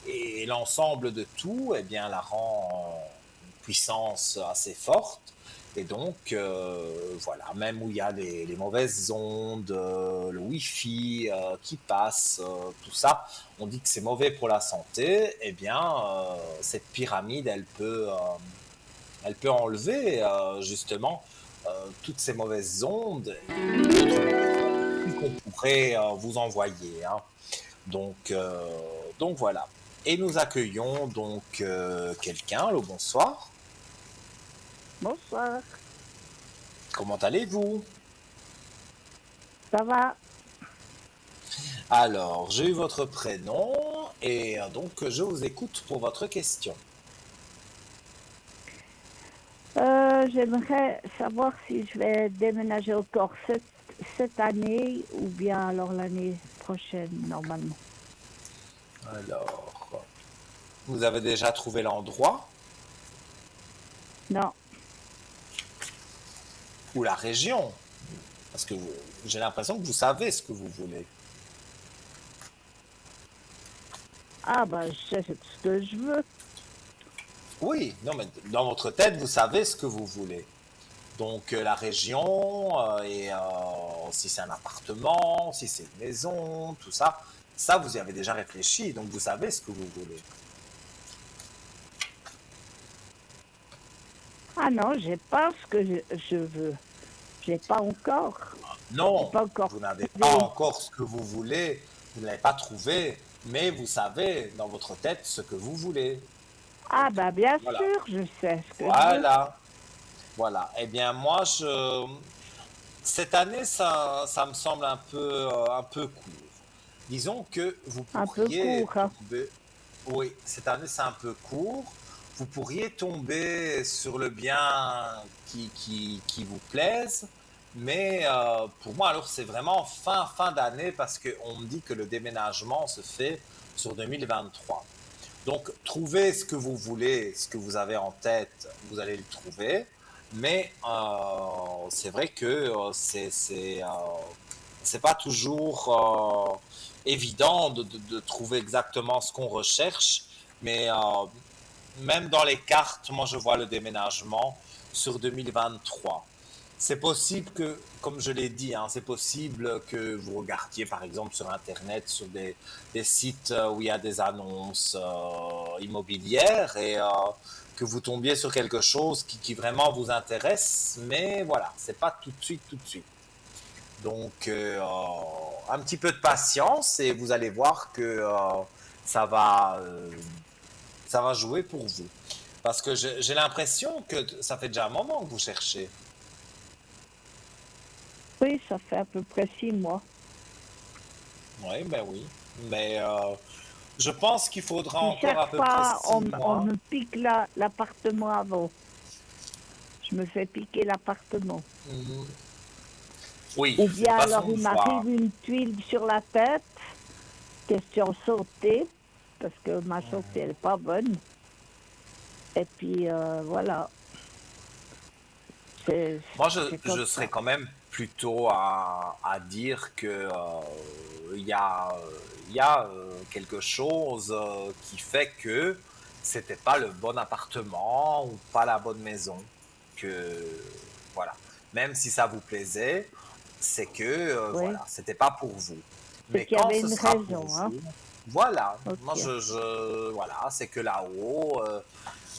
Et l'ensemble de tout, eh bien, la rend une puissance assez forte. Et donc, voilà, même où il y a les mauvaises ondes, le Wi-Fi qui passe, tout ça, on dit que c'est mauvais pour la santé. Eh bien, cette pyramide, elle peut enlever justement toutes ces mauvaises ondes qu'on pourrait vous envoyer. Hein. Donc voilà. Et nous accueillons donc quelqu'un. Allô, bonsoir. Bonsoir, Comment allez-vous? ça va? Alors, j'ai eu votre prénom et donc je vous écoute pour votre question. J'aimerais savoir si je vais déménager encore cette année ou bien alors l'année prochaine, normalement. Alors, vous avez déjà trouvé l'endroit? Non, ou la région? Parce que j'ai l'impression que vous savez ce que vous voulez. Ah, ben, je sais ce que je veux. Oui, non, mais dans votre tête, vous savez ce que vous voulez. Donc la région, et si c'est un appartement, si c'est une maison, tout ça, ça vous y avez déjà réfléchi, donc vous savez ce que vous voulez. Ah non, j'ai pas ce que je veux. J'ai pas encore. J'ai Non, pas encore vous n'avez pas trouvé. encore ce que vous voulez, vous ne l'avez pas trouvé, mais vous savez dans votre tête ce que vous voulez. Ah, ben, bien Voilà, sûr, je sais ce que je veux. voilà, voilà. Eh bien moi, cette année, ça me semble un peu court. Disons que vous Un peu pourriez court, hein. tomber. Oui, cette année c'est un peu court. Vous pourriez tomber sur le bien qui vous plaise, mais pour moi alors c'est vraiment fin d'année parce qu'on me dit que le déménagement se fait sur 2023. Donc trouvez ce que vous voulez, ce que vous avez en tête, vous allez le trouver, mais c'est vrai que c'est pas toujours évident de trouver exactement ce qu'on recherche, mais même dans les cartes, moi je vois le déménagement sur 2023. C'est possible que, comme je l'ai dit, hein, c'est possible que vous regardiez par exemple sur Internet, sur des sites où il y a des annonces immobilières et que vous tombiez sur quelque chose qui vraiment vous intéresse, mais voilà, c'est pas tout de suite, tout de suite. Donc, un petit peu de patience et vous allez voir que ça va, euh, ça va jouer pour vous. Parce que j'ai l'impression que ça fait déjà un moment que vous cherchez. Oui, ça fait à peu près 6 mois. Oui, ben oui. Mais je pense qu'il faudra Puis encore chaque à peu près fois, six on mois. me pique l'appartement avant. Je me fais piquer l'appartement. Mhm. Oui, Ou c'est une bien alors façon de il voir. m'arrive une tuile sur la tête, question sauter, parce que ma sautée elle n'est pas bonne. Et puis voilà, c'est Moi, c'est comme je serais ça. quand même plutôt à dire que il y a quelque chose qui fait que c'était pas le bon appartement ou pas la bonne maison. Que voilà, même si ça vous plaisait, c'est que Oui, voilà, c'était pas pour vous. c'est Mais qu'il y quand avait ce une sera pour raison, hein. vous, voilà, moi Ok. voilà, c'est que là-haut.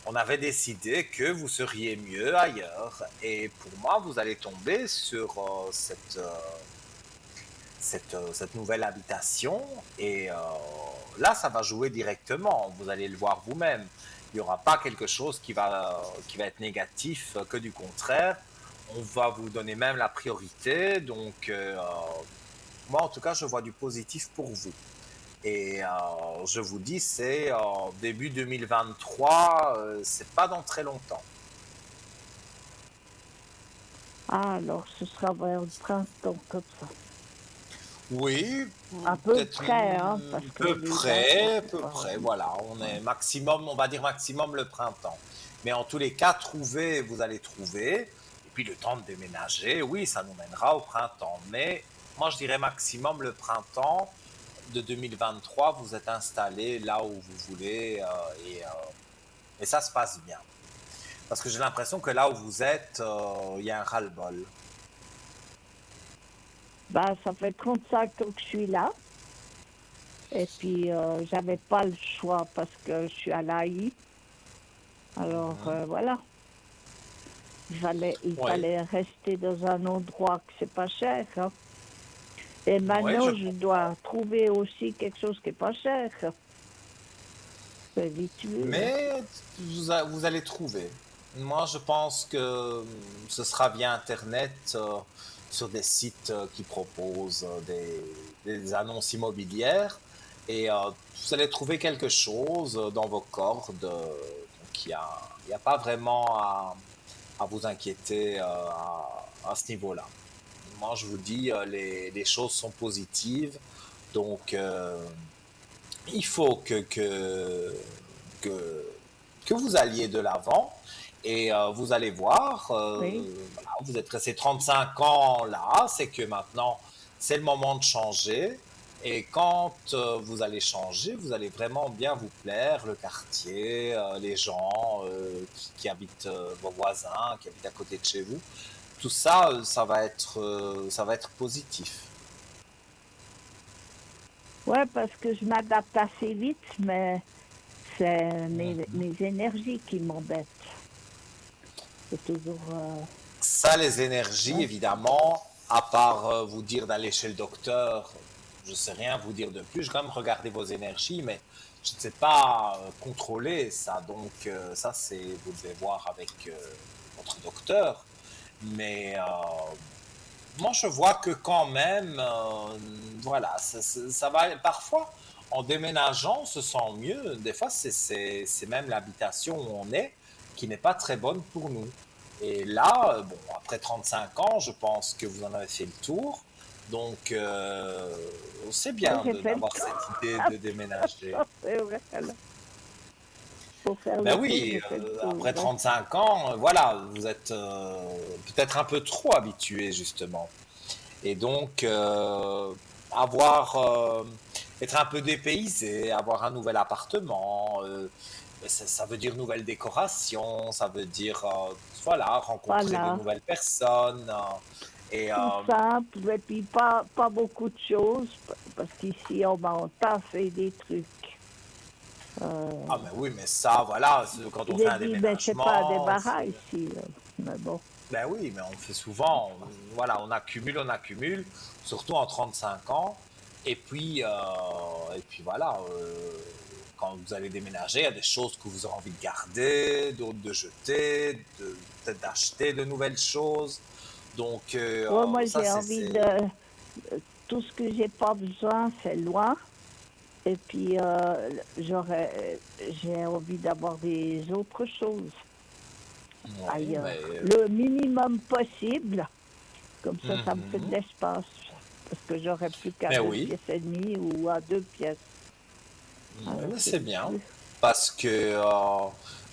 On avait décidé que vous seriez mieux ailleurs. Et pour moi, vous allez tomber sur cette nouvelle habitation. Et là, ça va jouer directement. Vous allez le voir vous-même. Il n'y aura pas quelque chose qui va être négatif, que du contraire. On va vous donner même la priorité. Donc, moi, en tout cas, je vois du positif pour vous. Et je vous dis, c'est début 2023, c'est pas dans très longtemps. Ah, alors ce sera vers le printemps comme ça. Oui, À peu peut-être près, hein, parce que l'hiver, bon, c'est peu pas. près, voilà. On Ouais. est maximum, on va dire maximum le printemps. Mais en tous les cas, trouver, vous allez trouver. Et puis le temps de déménager, oui, ça nous mènera au printemps. Mais moi, je dirais maximum le printemps de 2023, vous êtes installé là où vous voulez et ça se passe bien. Parce que j'ai l'impression que là où vous êtes, il y a un ras-le-bol. Ben, ça fait 35 ans que je suis là. Et puis, j'avais pas le choix parce que je suis à l'AI. Alors, Mhm. voilà. Il Oui, fallait rester dans un endroit que c'est pas cher, hein. Et oui, je maintenant, je comprends. dois trouver aussi quelque chose qui est pas cher. C'est habitué, hein. Mais vous allez trouver. Moi, je pense que ce sera via Internet, sur des sites qui proposent des annonces immobilières. Et vous allez trouver quelque chose dans vos cordes. Donc, il y a pas vraiment à vous inquiéter à ce niveau-là. Moi, je vous dis, les choses sont positives. Donc, il faut que, que vous alliez de l'avant. Et vous allez voir, Oui. voilà, vous êtes resté 35 ans là, c'est que maintenant, c'est le moment de changer. Et quand vous allez changer, vous allez vraiment bien vous plaire, le quartier, les gens qui habitent, vos voisins, qui habitent à côté de chez vous. Tout ça, ça va être positif. Ouais, parce que je m'adapte assez vite, mais c'est Mhm. mes énergies qui m'embêtent. C'est toujours... Ça, les énergies, ouais. évidemment, à part vous dire d'aller chez le docteur, je ne sais rien vous dire de plus. Je vais quand même regarder vos énergies, mais je ne sais pas contrôler ça. Donc, ça, c'est vous devez voir avec votre docteur. Mais moi, je vois que quand même, voilà, ça va. Parfois, en déménageant, on se sent mieux. Des fois, c'est même l'habitation où on est qui n'est pas très bonne pour nous. Et là, bon, après 35 ans, je pense que vous en avez fait le tour. Donc, c'est Ouais, bien j'ai fait le d'avoir tour. cette idée de déménager. C'est vrai, alors. Pour faire Ben le tour, oui, j'ai fait le tour. après Ouais. 35 ans, voilà, vous êtes peut-être un peu trop habitué, justement. Et donc, avoir, être un peu dépaysé, avoir un nouvel appartement, ça veut dire nouvelle décoration, ça veut dire, voilà, rencontrer de Voilà. nouvelles personnes. Et Tout simple, et puis pas beaucoup de choses, parce qu'ici, on t'a fait des trucs. ah, mais oui, mais ça, voilà, quand on fait J'ai un dit, ben, c'est pas un déménagement, débarras ici. Mais bon, ben oui, mais on le fait souvent. Voilà, on accumule, surtout en 35 ans. Et puis voilà, quand vous allez déménager, il y a des choses que vous aurez envie de garder, d'autres de jeter, peut-être d'acheter de nouvelles choses. Donc, ouais, moi, ça, j'ai envie de... Tout ce que j'ai pas besoin, c'est loin. Et puis, j'ai envie d'avoir des autres choses Oui, mais. ailleurs. Le minimum possible, comme ça me fait de Mhm. l'espace. Parce que j'aurais plus qu'à Mais deux oui, pièces et demie ou à deux pièces. oui, Alors, mais je c'est dis bien. plus. Parce que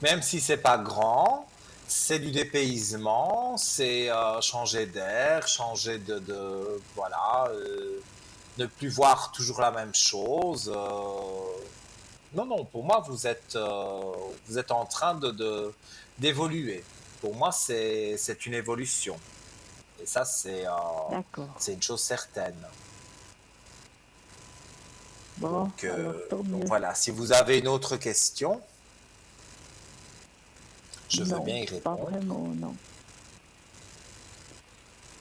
même si c'est pas grand, c'est du dépaysement, c'est changer d'air, changer voilà, ne plus voir toujours la même chose. Non, non, pour moi, vous êtes en train d'évoluer. Pour moi, c'est une évolution. Et ça, D'accord. c'est une chose certaine. Bon, alors tant Donc mieux. voilà, si vous avez une autre question, je veux bien Non, y pas répondre. vraiment, non. Non,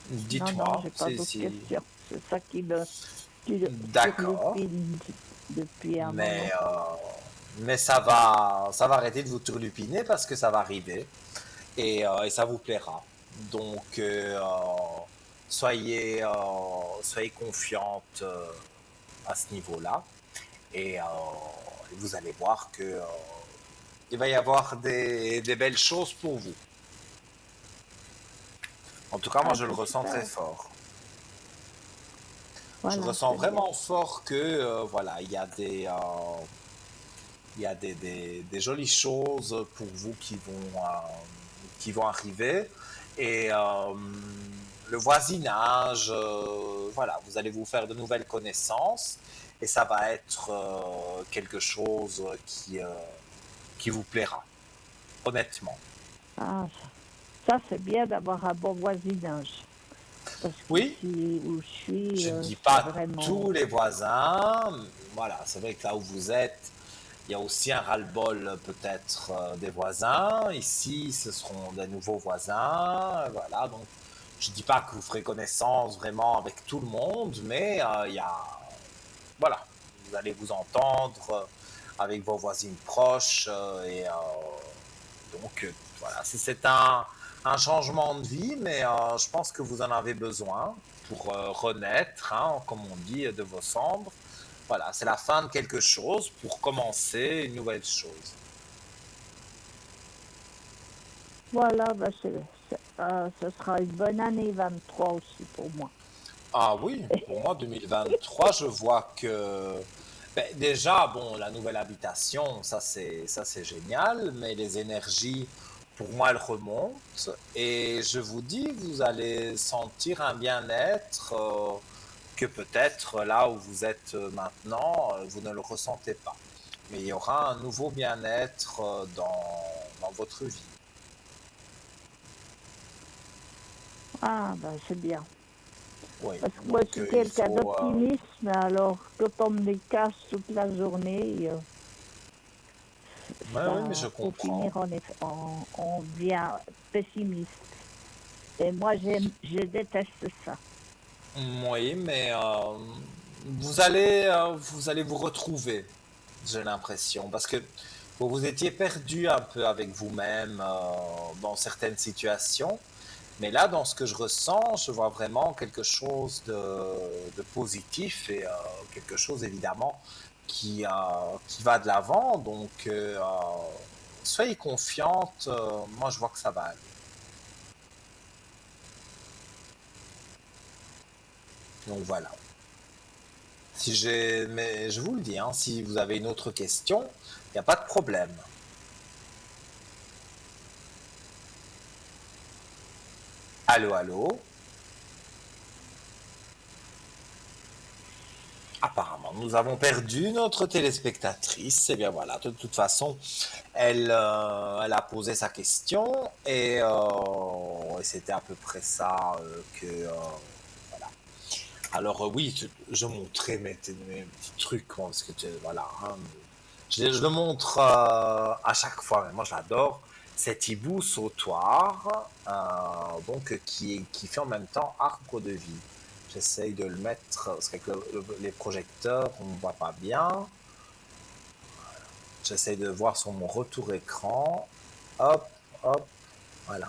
Dites-moi, j'ai pas d'autres si... questions. C'est ça qui me D'accord, turlupine depuis un mais, moment. mais ça va arrêter de vous turlupiner parce que ça va arriver et ça vous plaira. Donc, soyez, soyez confiante à ce niveau-là et vous allez voir que il va y avoir des belles choses pour vous. En tout cas, moi, Ah, je le c'est ressens très super. fort. Je Voilà, ressens c'est bien. vraiment fort que, voilà, il y a des jolies choses pour vous qui vont arriver. Et le voisinage, voilà, vous allez vous faire de nouvelles connaissances et ça va être quelque chose qui vous plaira, honnêtement. Ah, ça c'est bien d'avoir un bon voisinage. Parce Oui, qu'ici où je suis, je ne dis c'est pas vraiment... tous les voisins. Voilà, c'est vrai que là où vous êtes, il y a aussi un ras-le-bol peut-être des voisins. Ici, ce seront des nouveaux voisins. Voilà, donc je ne dis pas que vous ferez connaissance vraiment avec tout le monde, mais il y a, voilà, vous allez vous entendre avec vos voisines proches et donc voilà, c'est un changement de vie, mais je pense que vous en avez besoin pour renaître, hein, comme on dit, de vos cendres. Voilà, c'est la fin de quelque chose pour commencer une nouvelle chose. Voilà, ben ce sera une bonne année 23 aussi pour moi. Ah oui, pour moi, 2023, je vois que ben, déjà, bon, la nouvelle habitation, ça c'est génial, mais les énergies Pour moi, elle remonte et je vous dis, vous allez sentir un bien-être que peut-être là où vous êtes maintenant, vous ne le ressentez pas. Mais il y aura un nouveau bien-être dans votre vie. Ah, ben c'est bien. Oui, Parce que moi, je donc suis il quelqu'un faut... d'optimiste, alors quand on me les casse toute la journée, Oui, oui, mais je ça peut comprends. finir en bien pessimiste. Et moi, je déteste ça. Oui, mais vous allez vous retrouver, j'ai l'impression, parce que vous étiez perdu un peu avec vous-même dans certaines situations, mais là, dans ce que je ressens, je vois vraiment quelque chose de positif et quelque chose évidemment qui va de l'avant. Donc, soyez confiante. Moi, je vois que ça va aller. Donc voilà. Mais je vous le dis, hein, si vous avez une autre question, il n'y a pas de problème. Allô, allô. Apparemment, nous avons perdu notre téléspectatrice. Et bien voilà, de toute façon, elle a posé sa question et c'était à peu près ça voilà. Alors oui, je montrais mes petits trucs, moi, parce que voilà, hein, je le montre à chaque fois. Mais moi, j'adore cet hibou sautoir, donc qui fait en même temps arbre de vie. J'essaye de le mettre parce qu'avec les projecteurs, on ne voit pas bien. J'essaye de voir sur mon retour écran. Hop, hop, voilà.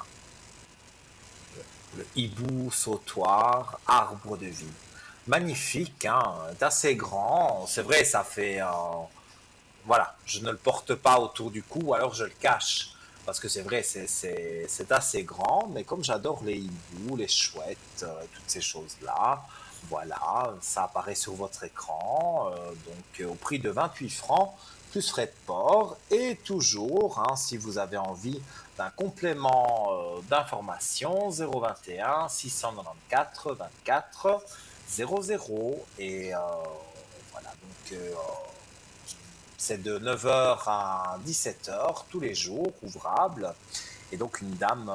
Le hibou sautoir, arbre de vie. Magnifique, hein, c'est assez grand. C'est vrai, ça fait voilà, je ne le porte pas autour du cou, ou alors je le cache. Parce que c'est vrai, c'est assez grand, mais comme j'adore les hiboux, les chouettes, toutes ces choses-là, voilà, ça apparaît sur votre écran, donc au prix de 28 francs, plus frais de port, et toujours, hein, si vous avez envie d'un complément d'information, 021 694 24 00, et voilà, donc c'est de 9 heures à 17 heures tous les jours, ouvrable. Et donc une dame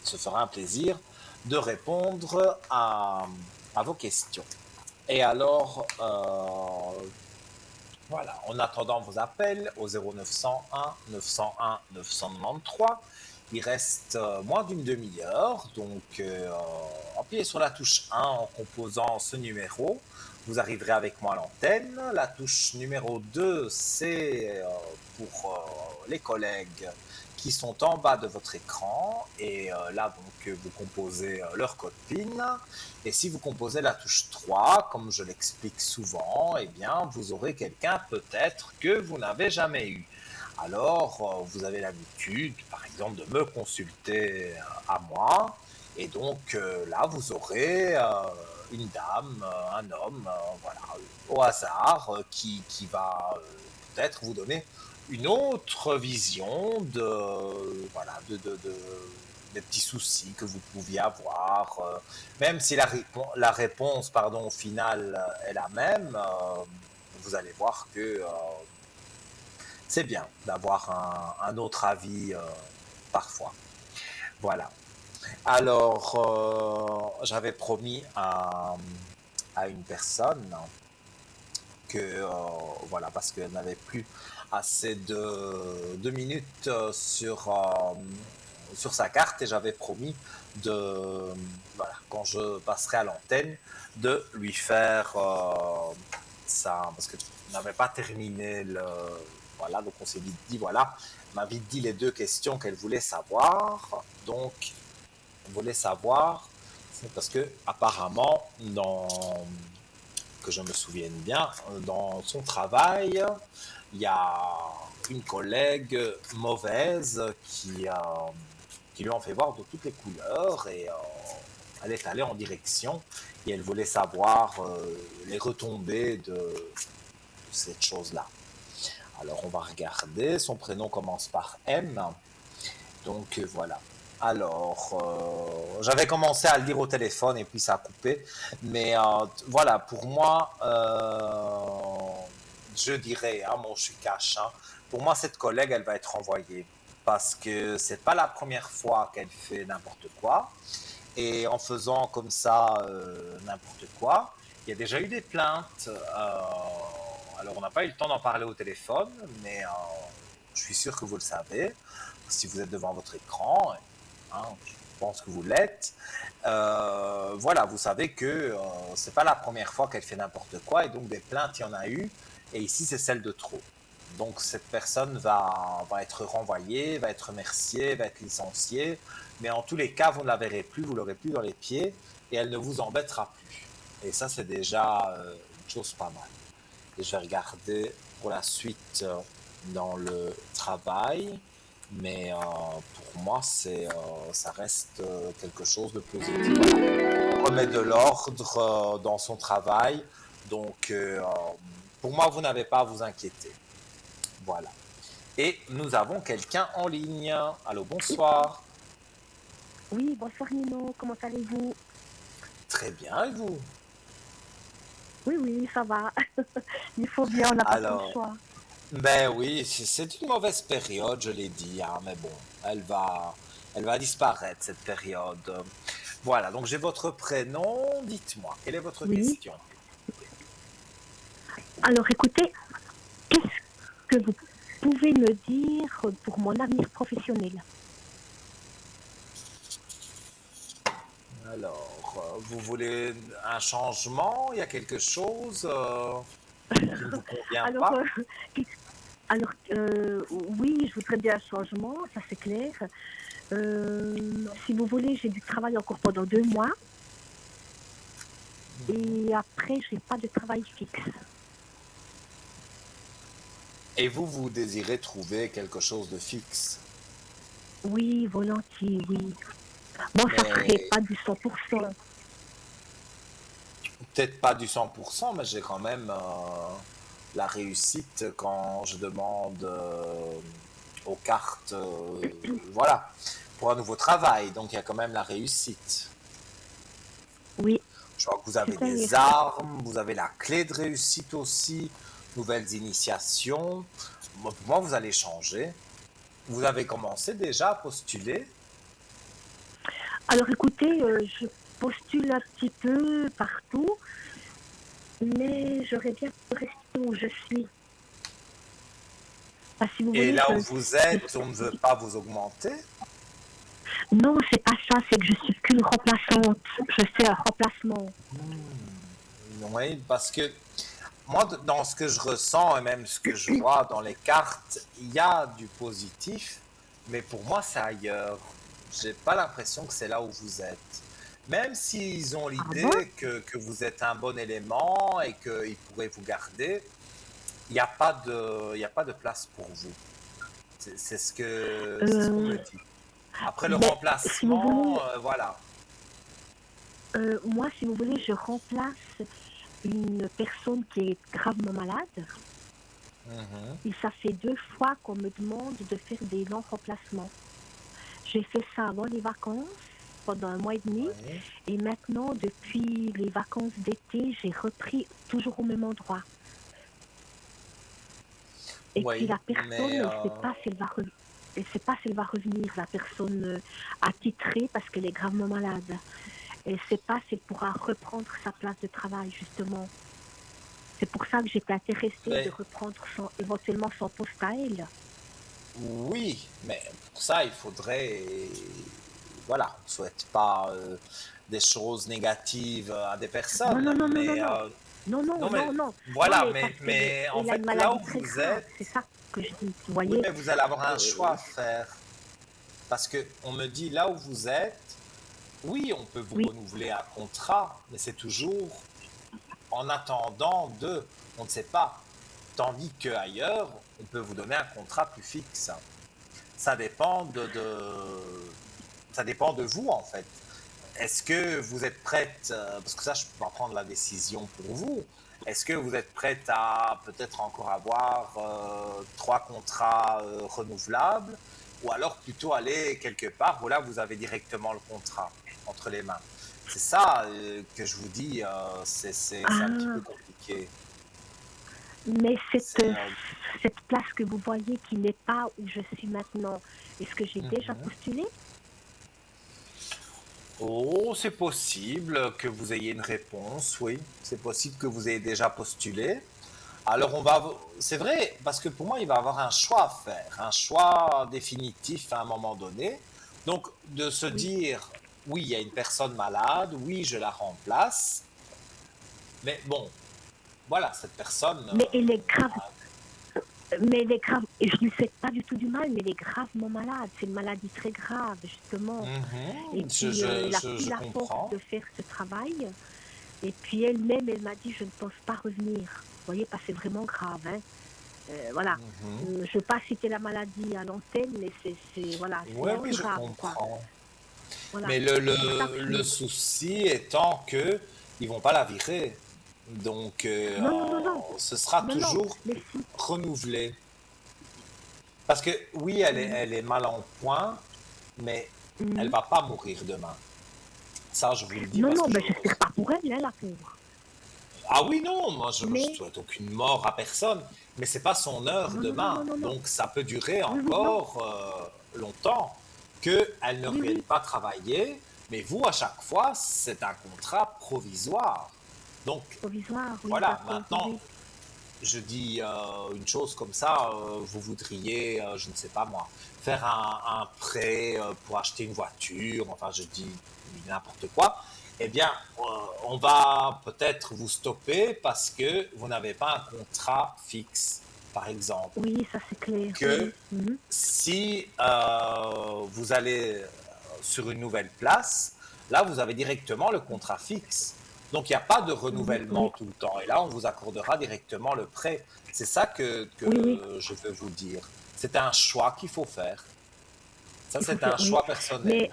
se fera un plaisir de répondre à vos questions. Et alors, voilà, en attendant vos appels au 0901 901 993, il reste moins d'une demi-heure, donc appuyez sur la touche 1 en composant ce numéro. Vous arriverez avec moi à l'antenne. La touche numéro 2, c'est pour les collègues qui sont en bas de votre écran. Et là, donc, vous composez leur code PIN. Et si vous composez la touche 3, comme je l'explique souvent, eh bien, vous aurez quelqu'un peut-être que vous n'avez jamais eu. Alors, vous avez l'habitude, par exemple, de me consulter à moi. Et donc, là, vous aurez une dame, un homme, voilà, au hasard, qui va peut-être vous donner une autre vision voilà, des petits soucis que vous pouviez avoir. Même si la réponse, pardon, au final est la même, vous allez voir que c'est bien d'avoir un autre avis parfois. Voilà. Alors, j'avais promis à une personne que, voilà, parce qu'elle n'avait plus assez de minutes sur sa carte et j'avais promis de, voilà, quand je passerai à l'antenne, de lui faire ça, parce que je n'avais pas terminé voilà, donc on s'est vite dit, voilà, elle m'a vite dit les deux questions qu'elle voulait savoir, donc on voulait savoir, c'est parce que apparemment, que je me souvienne bien, dans son travail, il y a une collègue mauvaise qui lui en fait voir de toutes les couleurs et elle est allée en direction et elle voulait savoir les retombées de cette chose-là. Alors on va regarder, son prénom commence par M Donc voilà. Alors, j'avais commencé à le lire au téléphone et puis ça a coupé. Mais voilà, pour moi, je dirais, hein, moi je suis cash, hein, pour moi cette collègue, elle va être renvoyée. Parce que c'est pas la première fois qu'elle fait n'importe quoi. Et en faisant comme ça n'importe quoi, il y a déjà eu des plaintes. Alors on n'a pas eu le temps d'en parler au téléphone, mais je suis sûr que vous le savez. Si vous êtes devant votre écran, hein, je pense que vous l'êtes. Voilà, vous savez que c'est pas la première fois qu'elle fait n'importe quoi et donc des plaintes, il y en a eu. Et ici, c'est celle de trop. Donc cette personne va être renvoyée, va être remerciée, va être licenciée. Mais en tous les cas, vous ne la verrez plus, vous l'aurez plus dans les pieds et elle ne vous embêtera plus. Et ça, c'est déjà une chose pas mal. Et je vais regarder pour la suite dans le travail. Mais pour moi, ça reste quelque chose de positif. Voilà. On remet de l'ordre dans son travail. Donc, pour moi, vous n'avez pas à vous inquiéter. Voilà. Et nous avons quelqu'un en ligne. Allô, bonsoir. Oui, bonsoir Nino, comment allez-vous? Très bien, et vous? Oui, oui, ça va. Il faut bien, on n'a pas trop le Alors, choix. ben oui, c'est une mauvaise période, je l'ai dit, hein, mais bon, elle va disparaître cette période. Voilà, donc j'ai votre prénom, dites-moi, quelle est votre Oui. question? Alors écoutez, qu'est-ce que vous pouvez me dire pour mon avenir professionnel? Alors, vous voulez un changement? Il y a quelque chose qui ne vous convient Alors, pas? alors oui, je voudrais bien un changement, ça c'est clair. Si vous voulez, j'ai du travail encore pendant 2 mois et après, j'ai pas de travail fixe. Et vous, vous désirez trouver quelque chose de fixe? Oui, volontiers, oui. Bon, ça serait Mais pas du 100%. peut-être pas du 100%, mais j'ai quand même la réussite quand je demande aux cartes, voilà, pour un nouveau travail. Donc il y a quand même la réussite. Oui, Je crois que vous avez c'est-à-dire. des armes, vous avez la clé de réussite aussi, nouvelles initiations. Moi, pour moi, vous allez changer. Vous avez commencé déjà à postuler. Alors écoutez, je postule un petit peu partout, mais j'aurais bien voulu rester où je suis. Enfin, si vous Et voulez, là où vous êtes, on ne veut pas vous augmenter. non, c'est pas ça, c'est que je suis qu'une remplaçante. Je fais un remplacement. Oui, parce que moi, dans ce que je ressens et même ce que je vois dans les cartes, il y a du positif, mais pour moi, c'est ailleurs. J'ai pas l'impression que c'est là où vous êtes. Même s'ils ont Ah bon? l'idée que vous êtes un bon élément et qu'ils pourraient vous garder, il y a pas de place pour vous. C'est ce qu'on me Euh, dit. Après le mais si vous voulez, remplacement, voilà. moi, si vous voulez, je remplace une personne qui est gravement malade. Mhm. Et ça fait 2 fois qu'on me demande de faire des longs remplacements. J'ai fait ça avant les vacances, pendant 1 mois et demi. Oui. Et maintenant, depuis les vacances d'été, j'ai repris toujours au même endroit. Et puis Oui, la personne, mais elle ne sait pas si elle va elle sait pas si elle va revenir, la personne attitrée, parce qu'elle est gravement malade. Elle ne sait pas si elle pourra reprendre sa place de travail, justement. C'est pour ça que j'étais intéressée de mais reprendre éventuellement son poste à elle. oui, mais pour ça, il faudrait, voilà, on ne souhaite pas des choses négatives à des Non, non, personnes, non, non, non, mais non. Non, non, non, non, mais non. Non, voilà, mais parce mais en elle a fait, une là maladie où très vous grave. êtes, C'est ça que je dis. Vous oui, voyez, mais vous allez avoir un choix euh, à faire, parce que on me dit là où vous êtes, oui, on peut vous oui, renouveler un contrat, mais c'est toujours en attendant de, on ne sait pas, tandis qu'ailleurs, on peut vous donner un contrat plus fixe. Ça dépend ça dépend de vous en fait. Est-ce que vous êtes prête, parce que ça je peux pas prendre la décision pour vous, est-ce que vous êtes prête à peut-être encore avoir 3 contrats renouvelables ou alors plutôt aller quelque part où là vous avez directement le contrat entre les mains. C'est ça que je vous dis, c'est un petit peu Ah, compliqué. mais C'est, cette place que vous voyez qui n'est pas où je suis maintenant, est-ce que j'ai déjà mhm. postulé? Oh, c'est possible que vous ayez une réponse, oui. C'est possible que vous ayez déjà postulé. Alors c'est vrai, parce que pour moi, il va y avoir un choix à faire, un choix définitif à un moment donné. Donc, de se Oui. dire, oui, il y a une personne malade, oui, je la remplace, mais bon, voilà, cette personne, Mais elle est grave, mais elle est grave, et je ne lui souhaite pas du tout du mal, mais elle est gravement malade. C'est une maladie très grave, justement. Et mhm, puis, elle n'a plus je la force comprends. de faire ce travail. Et puis elle-même, elle m'a dit, je ne pense pas revenir. Vous voyez, parce que c'est vraiment grave. Hein. Voilà. Mhm. Je ne veux pas citer la maladie à l'antenne, mais voilà, Oui, c'est oui, je incurable, quoi. comprends. Voilà. Mais C'est pour ça que le souci étant que ils vont pas la virer. Donc, Non, non, non, non. ce sera Non, non. toujours Mais si. renouvelé. Parce que oui, elle est mal en point, mais elle Mhm. va pas mourir demain. Ça, je vous le dis Non, parce non, que mais j'espère pas pour elle, hein, la pauvre. ah oui, non, moi je Mais, souhaite aucune mort à personne, mais c'est pas son heure non, non, non, non, demain. non, non. Donc ça peut durer Oui, oui, non. encore longtemps qu'elle ne Oui, revienne oui. pas travailler, mais vous, à chaque fois, c'est un contrat provisoire. Donc Provisoire, oui, voilà, d'accord, oui, maintenant, oui. je dis une chose comme ça, vous voudriez, je ne sais pas moi, faire un prêt pour acheter une voiture, enfin je dis n'importe quoi, eh bien, on va peut-être vous stopper parce que vous n'avez pas un contrat fixe, par exemple. Oui, ça c'est clair, Que oui. Mhm. si vous allez sur une nouvelle place, là, vous avez directement le contrat fixe. Donc, il n'y a pas de Mhm. renouvellement Oui, tout le temps. Et là, on vous accordera directement le prêt. C'est ça oui, oui. que je veux vous dire. C'est un choix qu'il faut faire. Ça, Il faut c'est faire, un oui. choix personnel.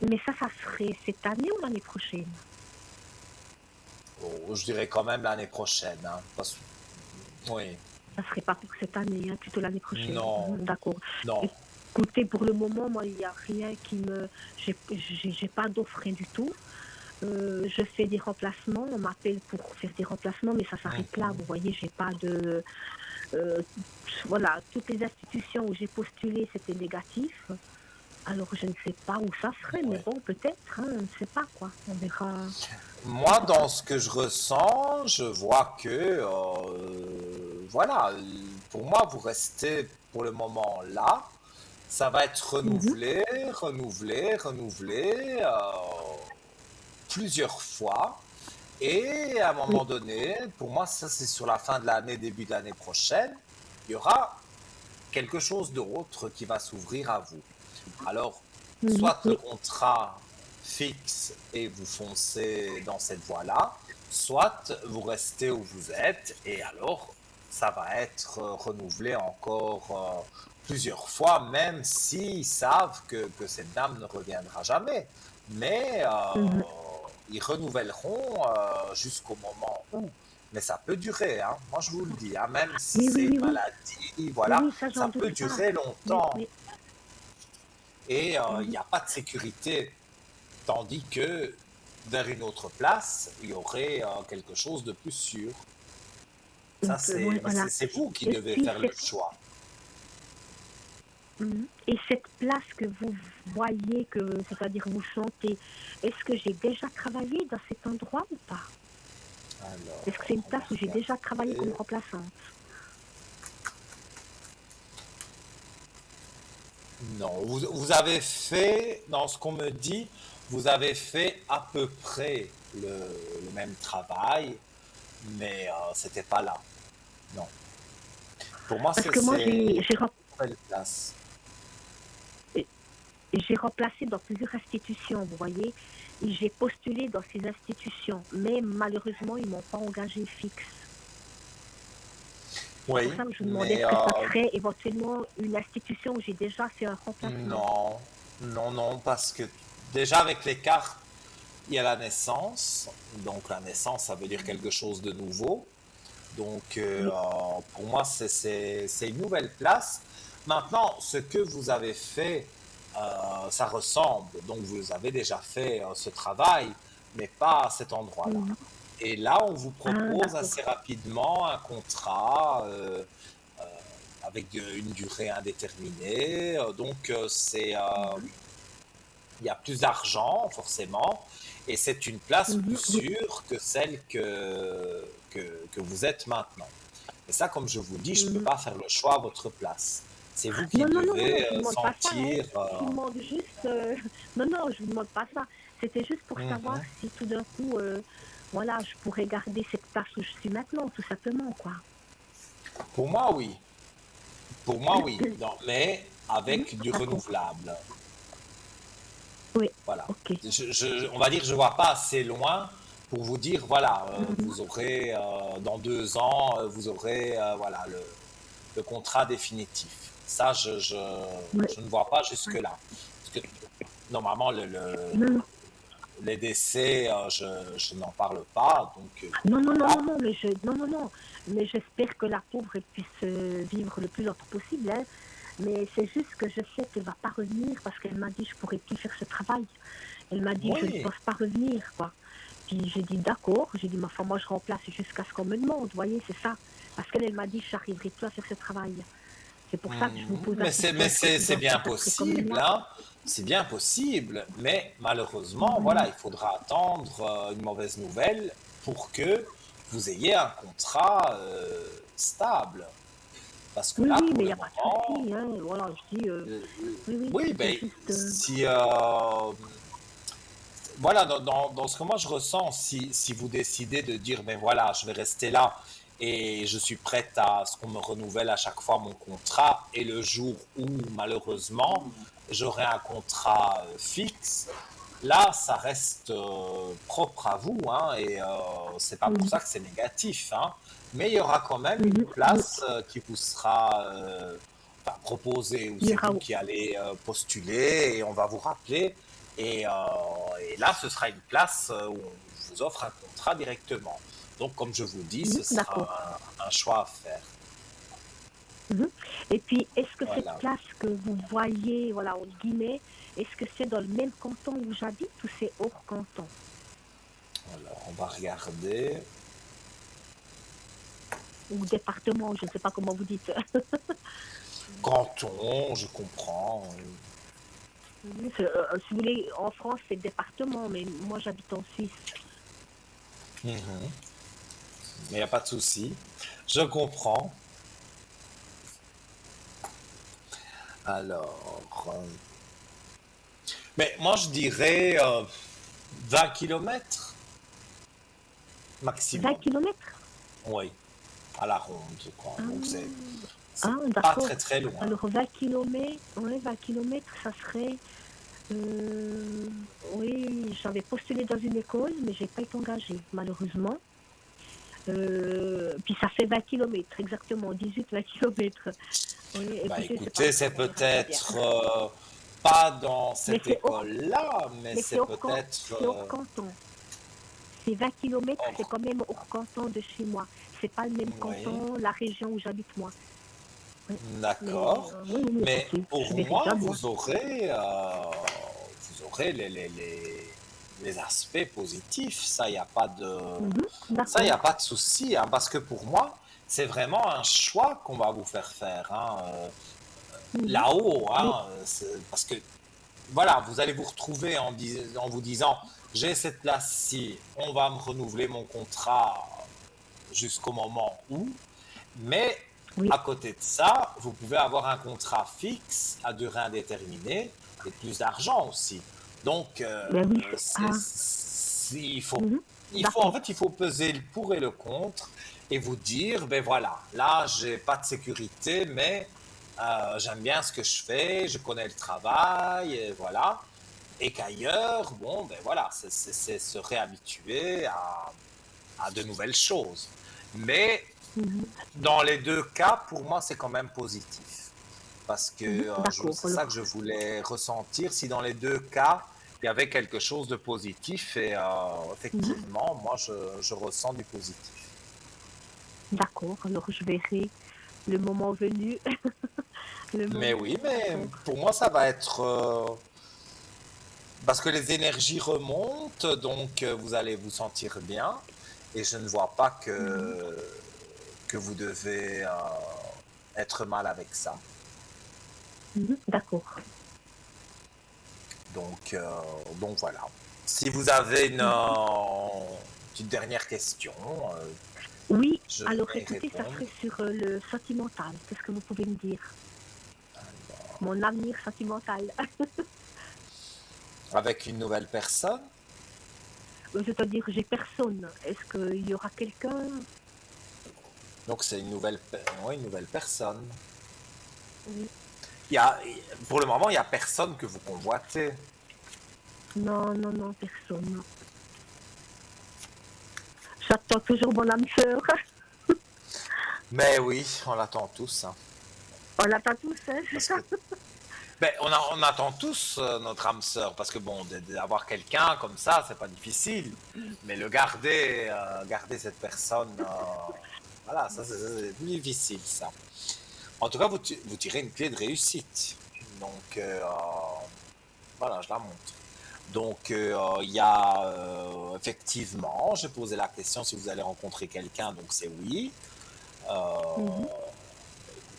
Mais, mais ça serait cette année ou l'année prochaine? Oh, je dirais quand même l'année prochaine. Hein, oui. Ça serait pas pour cette année, hein, plutôt l'année prochaine. Non, Mhm, d'accord. non. Écoutez, pour le moment, moi, il n'y a rien qui me... J'ai pas d'offre, rien du tout. Je fais des remplacements, on m'appelle pour faire des remplacements, mais ça s'arrête là. Mhm. Vous voyez, j'ai pas de... euh, voilà, toutes les institutions où j'ai postulé, c'était négatif. Alors, je ne sais pas où ça serait, mais Oui. bon, peut-être, hein, on ne sait pas, quoi. On verra. Je Moi, sais pas. dans ce que je ressens, je vois que, voilà, pour moi, vous restez pour le moment là. Ça va être Mhm, renouvelé, renouvelé, renouvelé plusieurs fois. Et à un oui. moment donné, pour moi, ça c'est sur la fin de l'année, début de l'année prochaine, il y aura quelque chose d'autre qui va s'ouvrir à vous. Alors, Mhm, soit le oui. contrat fixe et vous foncez dans cette voie-là, soit vous restez où vous êtes et alors ça va être renouvelé encore plusieurs fois, même s'ils savent que cette dame ne reviendra jamais. Mais Mhm. ils renouvelleront jusqu'au moment où. Mais ça peut durer, hein. Moi je vous le dis, hein, même si Oui, c'est oui, une oui, oui. maladie, Oui, voilà, oui, ça, j'en ça peut doute pas. durer Oui, longtemps oui. et il Mhm. n'y a pas de sécurité. Tandis que vers une autre place, il y aurait quelque chose de plus sûr. Ça, Oui, mais voilà. c'est vous qui Et devez puis, faire le choix. et cette place que vous voyez, c'est-à-dire vous chantez, est-ce que j'ai déjà travaillé dans cet endroit ou pas? Alors, Est-ce que c'est une on place va où j'ai déjà travaillé comme regarder. remplaçante? Non, vous avez fait, dans ce qu'on me dit, vous avez fait à peu près le même travail, mais c'était pas là. Non. Pour moi, Parce que moi, c'est une nouvelle place. j'ai remplacé dans plusieurs institutions, vous voyez, et j'ai postulé dans ces institutions, mais malheureusement, ils ne m'ont pas engagé fixe. C'est pour Oui, ça que je vous demandais, mais est-ce que ça serait éventuellement une institution où j'ai déjà fait un remplacement? non, non, non, parce que déjà avec les cartes, il y a la naissance. Donc la naissance, ça veut dire quelque chose de nouveau. Donc Oui. pour moi, c'est une nouvelle place. Maintenant, ce que vous avez fait, ça ressemble. Donc, vous avez déjà fait ce travail, mais pas à cet endroit-là. Mhm. Et là, on vous Ah, propose d'accord. assez rapidement un contrat euh, avec une durée indéterminée. Donc, Mhm. il y a plus d'argent, forcément, et c'est une place plus Mhm. Oui. sûre que celle que vous êtes maintenant. Et ça, comme je vous dis, je ne peux Mhm. pas faire le choix à votre place. C'est vous qui Non, non, non, non, non, devez je vous demande pas ça, hein. sentir. Je vous demande juste. Non, non, je vous demande pas ça. C'était juste pour savoir Mhm. si tout d'un coup, voilà, je pourrais garder cette place où je suis maintenant, tout simplement, quoi. Pour moi, oui. Pour moi, oui. Non, mais Mhm. avec du D'accord. renouvelable. Oui. Voilà. Ok. On va dire, je ne vois pas assez loin pour vous dire, voilà, Mhm. vous aurez, dans 2 ans, vous aurez, voilà, le contrat définitif. Ça, Oui. je ne vois pas Ouais. jusque-là. Parce que normalement, Non, non. les décès, je n'en parle pas. Donc, Non, non, non, non, voilà. non, non, non, non, mais j'espère que la pauvre elle puisse vivre le plus longtemps possible, hein. Mais c'est juste que je sais qu'elle va pas revenir parce qu'elle m'a dit je pourrais plus faire ce travail. Elle m'a dit je ne Oui. pense pas revenir, quoi. Puis j'ai dit d'accord, j'ai dit ma femme, moi je remplace jusqu'à ce qu'on me demande, vous voyez, c'est ça. Parce qu'elle m'a dit je n'arriverai plus à faire ce travail. C'est pour ça que je vous pose la question, est-ce que tout C'est d'un coup bien ça serait quand même possible, là? hein. C'est bien possible, mais malheureusement, voilà, Mhm. il faudra attendre une mauvaise nouvelle pour que vous ayez un contrat stable. Parce que Oui, là, oui, pour mais il le n'y a pas de moment, souci, hein. Voilà, je dis, oui, oui, oui, c'était ben, juste. si, voilà, dans ce que moi je ressens, si vous décidez de dire, ben voilà, je vais rester là et je suis prête à ce qu'on me renouvelle à chaque fois mon contrat, et le jour où malheureusement j'aurai un contrat fixe, là ça reste propre à vous, hein, et c'est pas pour Mhm. ça que c'est négatif, hein, mais il y aura quand même une Mhm. Oui. place qui vous sera enfin, proposée, ou Il y c'est aura. vous qui allez postuler et on va vous rappeler. Et, et là, ce sera une place où on vous offre un contrat directement. Donc, comme je vous dis, Mhm. ce D'accord. sera un choix à faire. Mhm. Et puis, est-ce que cette Voilà. place que vous voyez, voilà, en guillemets, est-ce que c'est dans le même canton où j'habite ou c'est hors canton Alors, on va regarder. ou département, je ne sais pas comment vous dites. Canton, je comprends. Si vous voulez, en France, c'est département, mais moi, j'habite en Suisse. Mhm. Mais il n'y a pas de souci. Je comprends. Alors, mais moi, je dirais 20 kilomètres 20 maximum. kilomètres. Oui, à la ronde, quoi. Ah, Donc, ah, c'est pas d'accord. très, très loin. Alors, 20 kilomètres, ouais, 20 kilomètres, ça serait. euh, oui, j'avais postulé dans une école, mais j'ai pas été engagée, malheureusement. Puis ça fait 20 kilomètres, exactement, 18-20 kilomètres. Oui, Bah écoutez, c'est pas écoutez, grave, c'est on verra ça bien. peut-être pas dans Mais cette c'est hors, école-là, mais mais c'est peut-être... c'est hors canton. C'est 20 kilomètres, c'est hors- quand même hors canton de chez moi. C'est pas le même oui, canton, la région où j'habite moi. Oui. Mais d'accord. oui, oui, Mais écoutez, je pour verrai ça moi, bien. vous aurez les aspects positifs. Ça, il n'y a pas de, Mhm. ça, y a D'accord. pas de souci, hein, parce que pour moi, c'est vraiment un choix qu'on va vous faire faire, hein, Mhm. là-haut, Oui. hein, parce que voilà, vous allez vous retrouver en vous disant, j'ai cette place-ci, on va me renouveler mon contrat jusqu'au moment où, mais Oui. à côté de ça, vous pouvez avoir un contrat fixe à durée indéterminée et plus d'argent aussi. Donc, Ben oui. Ah. Mhm. en D'accord. fait, il faut peser le pour et le contre et vous dire, ben voilà, là, j'ai pas de sécurité, mais j'aime bien ce que je fais, je connais le travail, et voilà. Et qu'ailleurs, bon, ben voilà, c'est se réhabituer à de nouvelles choses. Mais Mhm. dans les deux cas, pour moi, c'est quand même positif. Parce que Mhm. D'accord. c'est ça que Alors. je voulais ressentir, si dans les deux cas, il y avait quelque chose de positif. Et Mhm. effectivement, moi, je ressens du positif. D'accord. Alors je verrai le moment venu Le Mais moment, oui, mais d'accord. pour moi, ça va être... parce que les énergies remontent, donc vous allez vous sentir bien. Et je ne vois pas Mhm. que vous devez être mal avec ça. Mhm. D'accord. Donc, donc voilà. Si vous avez Mhm. une dernière question, Oui, je alors vais y écoutez, ça répondre. serait sur le sentimental. Qu'est-ce que vous pouvez me dire? Mon avenir sentimental. Avec une nouvelle personne, C'est-à-dire, j'ai personne. Est-ce qu'il y aura quelqu'un? donc c'est ouais, une nouvelle personne. Oui. Il y a, pour le moment, il n'y a personne que vous convoitez. Non, non, non, personne. J'attends toujours mon âme sœur. Mais oui, on l'attend tous, hein. On l'attend tous, hein, c'est Parce ça? que ben, on attend tous notre âme sœur, parce que bon, d'avoir quelqu'un comme ça, c'est pas difficile. Mais le garder, garder cette personne, voilà, ça c'est plus difficile, ça. En tout cas, vous tirez une clé de réussite. Donc, voilà, je la montre. Donc, il y a effectivement, j'ai posé la question si vous allez rencontrer quelqu'un, donc c'est oui. Mhm.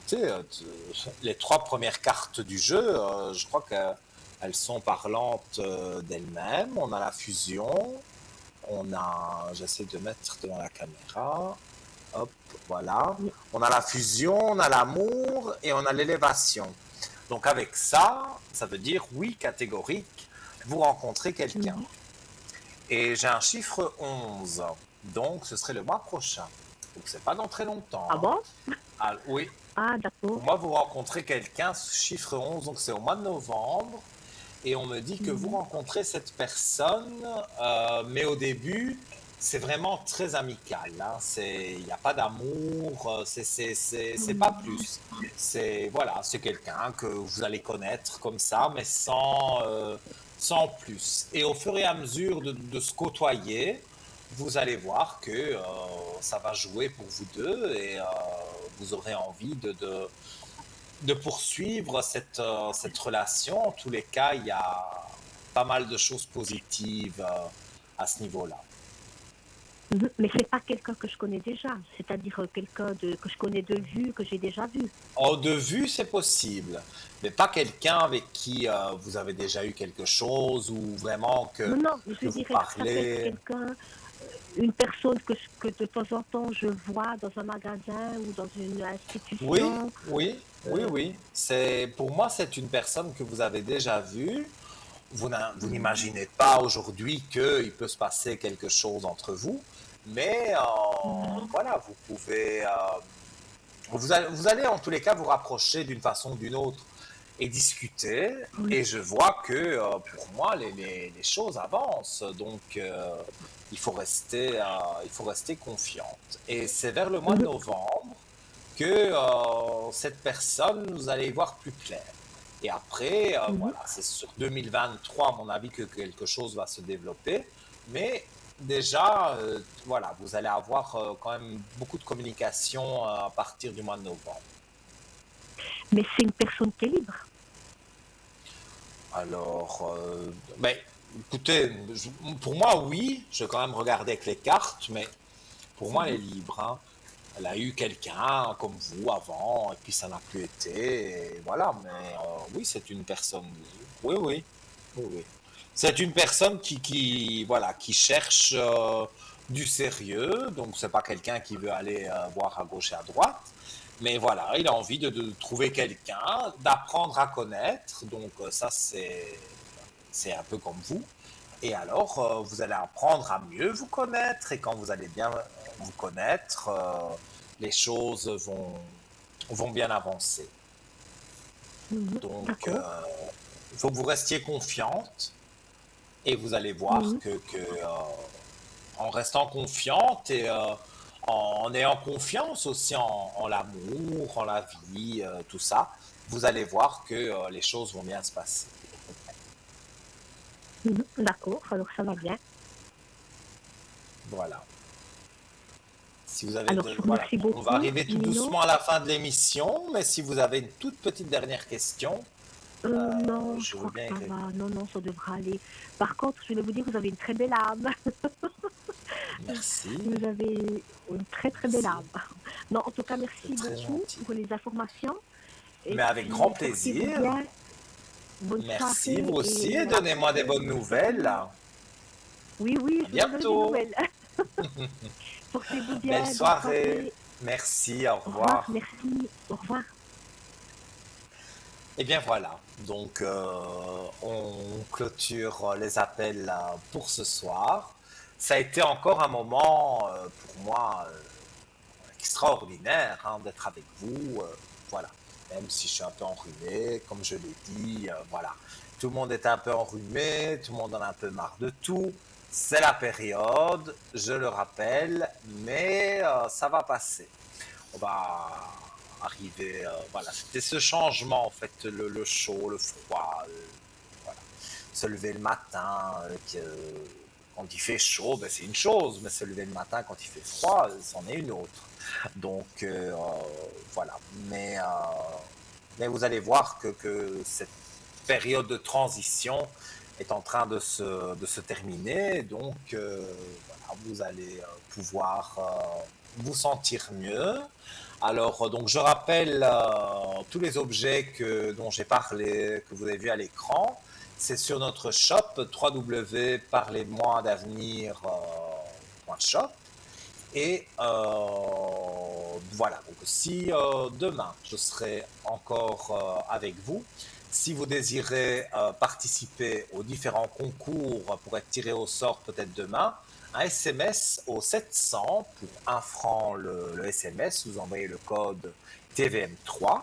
Tu sais, les trois premières cartes du jeu, je crois qu'elles sont parlantes d'elles-mêmes. On a la fusion, j'essaie de mettre devant la caméra, hop, voilà. Oui. On a la fusion, on a l'amour et on a l'élévation. Donc avec ça, ça veut dire oui, catégorique, vous rencontrez quelqu'un. Mhm. Et j'ai un chiffre 11, donc ce serait le mois prochain. Donc c'est pas dans très longtemps, Ah hein. bon? Ah, oui, Ah, d'accord. pour moi, vous rencontrez quelqu'un, chiffre 11, donc c'est au mois de novembre, et on me dit que vous Mhm. rencontrez cette personne, mais au début, c'est vraiment très amical, hein. Il n'y a pas d'amour, c'est pas Mhm. plus. Voilà, c'est quelqu'un que vous allez connaître comme ça, mais sans plus. Et au fur et à mesure de se côtoyer, vous allez voir que ça va jouer pour vous deux et vous aurez envie de poursuivre cette relation. En tous les cas, il y a pas mal de choses positives à ce niveau-là. Mhm. Mais c'est pas quelqu'un que je connais déjà, c'est-à-dire quelqu'un que je connais de vue, que j'ai déjà vu. En de vue, c'est possible, mais pas quelqu'un avec qui vous avez déjà eu quelque chose ou vraiment Non, non, que je vous dirais que ça peut être parlez. quelqu'un, une personne que de temps en temps je vois dans un magasin ou dans une Oui, institution. oui, oui, Euh, oui. Pour moi, c'est une personne que vous avez déjà vue. Vous mhm. n'imaginez pas aujourd'hui qu'il peut se passer quelque chose entre vous, mais Mhm. voilà, vous pouvez, vous allez en tous les cas vous rapprocher d'une façon ou d'une autre et discuter. Oui. Et je vois que pour moi, les choses avancent. Donc, il faut rester confiante. Et c'est vers le mois de Mhm. novembre que cette personne, vous allez y voir plus clair. Et après, Mhm. voilà, c'est sur 2023, à mon avis, que quelque chose va se développer. Mais déjà, voilà, vous allez avoir quand même beaucoup de communication à partir du mois de novembre. Mais c'est une personne qui est libre. Alors, ben, écoutez, pour moi, oui, je vais quand même regarder avec les cartes, mais pour moi, elle est Mhm. libre, hein. Elle a eu quelqu'un comme vous avant, et puis ça n'a plus été, et voilà, mais oui, c'est une personne libre. Oui, oui, oui, oui. C'est une personne voilà, qui cherche du sérieux, donc c'est pas quelqu'un qui veut aller voir à gauche et à droite, mais voilà, il a envie de trouver quelqu'un, d'apprendre à connaître, donc ça c'est un peu comme vous. Et alors, vous allez apprendre à mieux vous connaître, et quand vous allez bien vous connaître, les choses vont bien avancer. Mhm. Donc, D'accord. il faut que vous restiez confiante, et vous allez voir Mhm. en restant confiante et en ayant confiance aussi en l'amour, en la vie, tout ça, vous allez voir que les choses vont bien se passer. Mhm. D'accord, alors ça va bien. Voilà. Si vous avez Alors, je vous voilà, remercie on beaucoup, va arriver tout Nino. doucement à la fin de l'émission, mais si vous avez une toute petite dernière question, Non, je je veux crois que bien y ça répondre. va. Non, non, ça devra aller. Par contre, je voulais vous dire, vous avez une très belle âme. Merci. Vous avez une très très belle Merci. âme. Non, en tout cas, merci C'est très beaucoup gentil. pour les informations. Et Mais avec puis, grand portez-vous plaisir. bien. Bonne Merci, soirée. vous aussi, Et et donnez-moi des bonnes nouvelles. oui, oui, À je vous donne des bientôt. nouvelles. Portez-vous bien. Belle bonne soirée. Merci, au Au revoir, revoir. merci. Au revoir. Et bien voilà, donc on clôture les appels pour ce soir. Ça a été encore un moment pour moi extraordinaire hein, d'être avec vous. Voilà, même si je suis un peu enrhumé, comme je l'ai dit, voilà. Tout le monde est un peu enrhumé, tout le monde en a un peu marre de tout. C'est la période, je le rappelle, mais ça va passer. On va arriver, voilà, c'était ce changement en fait, le chaud, le froid, voilà. Se lever le matin, quand il fait chaud, ben, c'est une chose, mais se lever le matin quand il fait froid, c'en est une autre. Donc voilà, mais vous allez voir que cette période de transition est en train de se terminer, donc voilà, vous allez pouvoir vous sentir mieux. Alors, donc, je rappelle tous les objets dont j'ai parlé, que vous avez vus à l'écran. C'est sur notre shop www.parlez-moi-d'avenir.shop. Et voilà, donc si demain je serai encore avec vous, si vous désirez participer aux différents concours pour être tiré au sort peut-être demain, un SMS au 700 pour 1 franc le SMS, vous envoyez le code TVM3.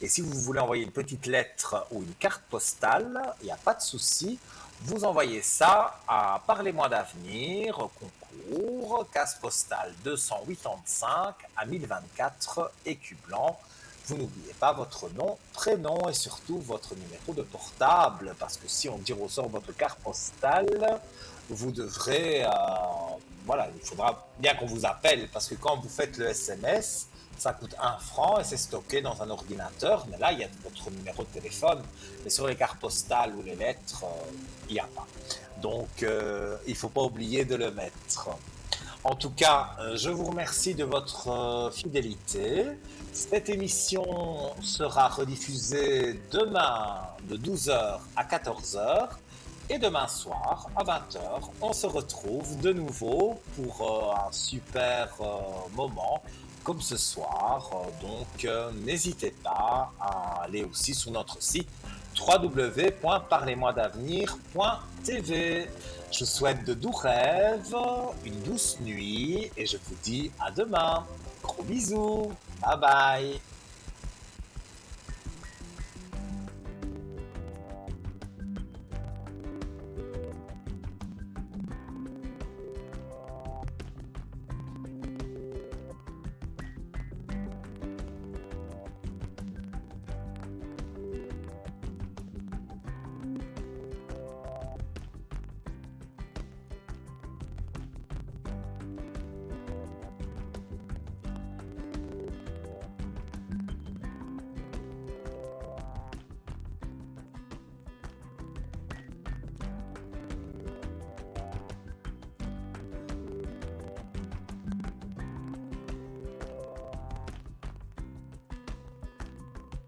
Et si vous voulez envoyer une petite lettre ou une carte postale, il n'y a pas de souci, vous envoyez ça à Parlez-moi d'avenir, concours, case postale 285 à 1024 Écu Blanc. Vous n'oubliez pas votre nom, prénom et surtout votre numéro de portable, parce que si on tire au sort votre carte postale, vous devrez, voilà, il faudra bien qu'on vous appelle, parce que quand vous faites le SMS, ça coûte 1 franc et c'est stocké dans un ordinateur, mais là, il y a votre numéro de téléphone, mais sur les cartes postales ou les lettres, il n'y a pas. Donc, il ne faut pas oublier de le mettre. En tout cas, je vous remercie de votre fidélité. Cette émission sera rediffusée demain de 12h à 14h. Et demain soir, à 20h, on se retrouve de nouveau pour un super moment comme ce soir. Donc, n'hésitez pas à aller aussi sur notre site www.parlez-moi-d'avenir.tv. Je vous souhaite de doux rêves, une douce nuit et je vous dis à demain. Gros bisous. Bye bye.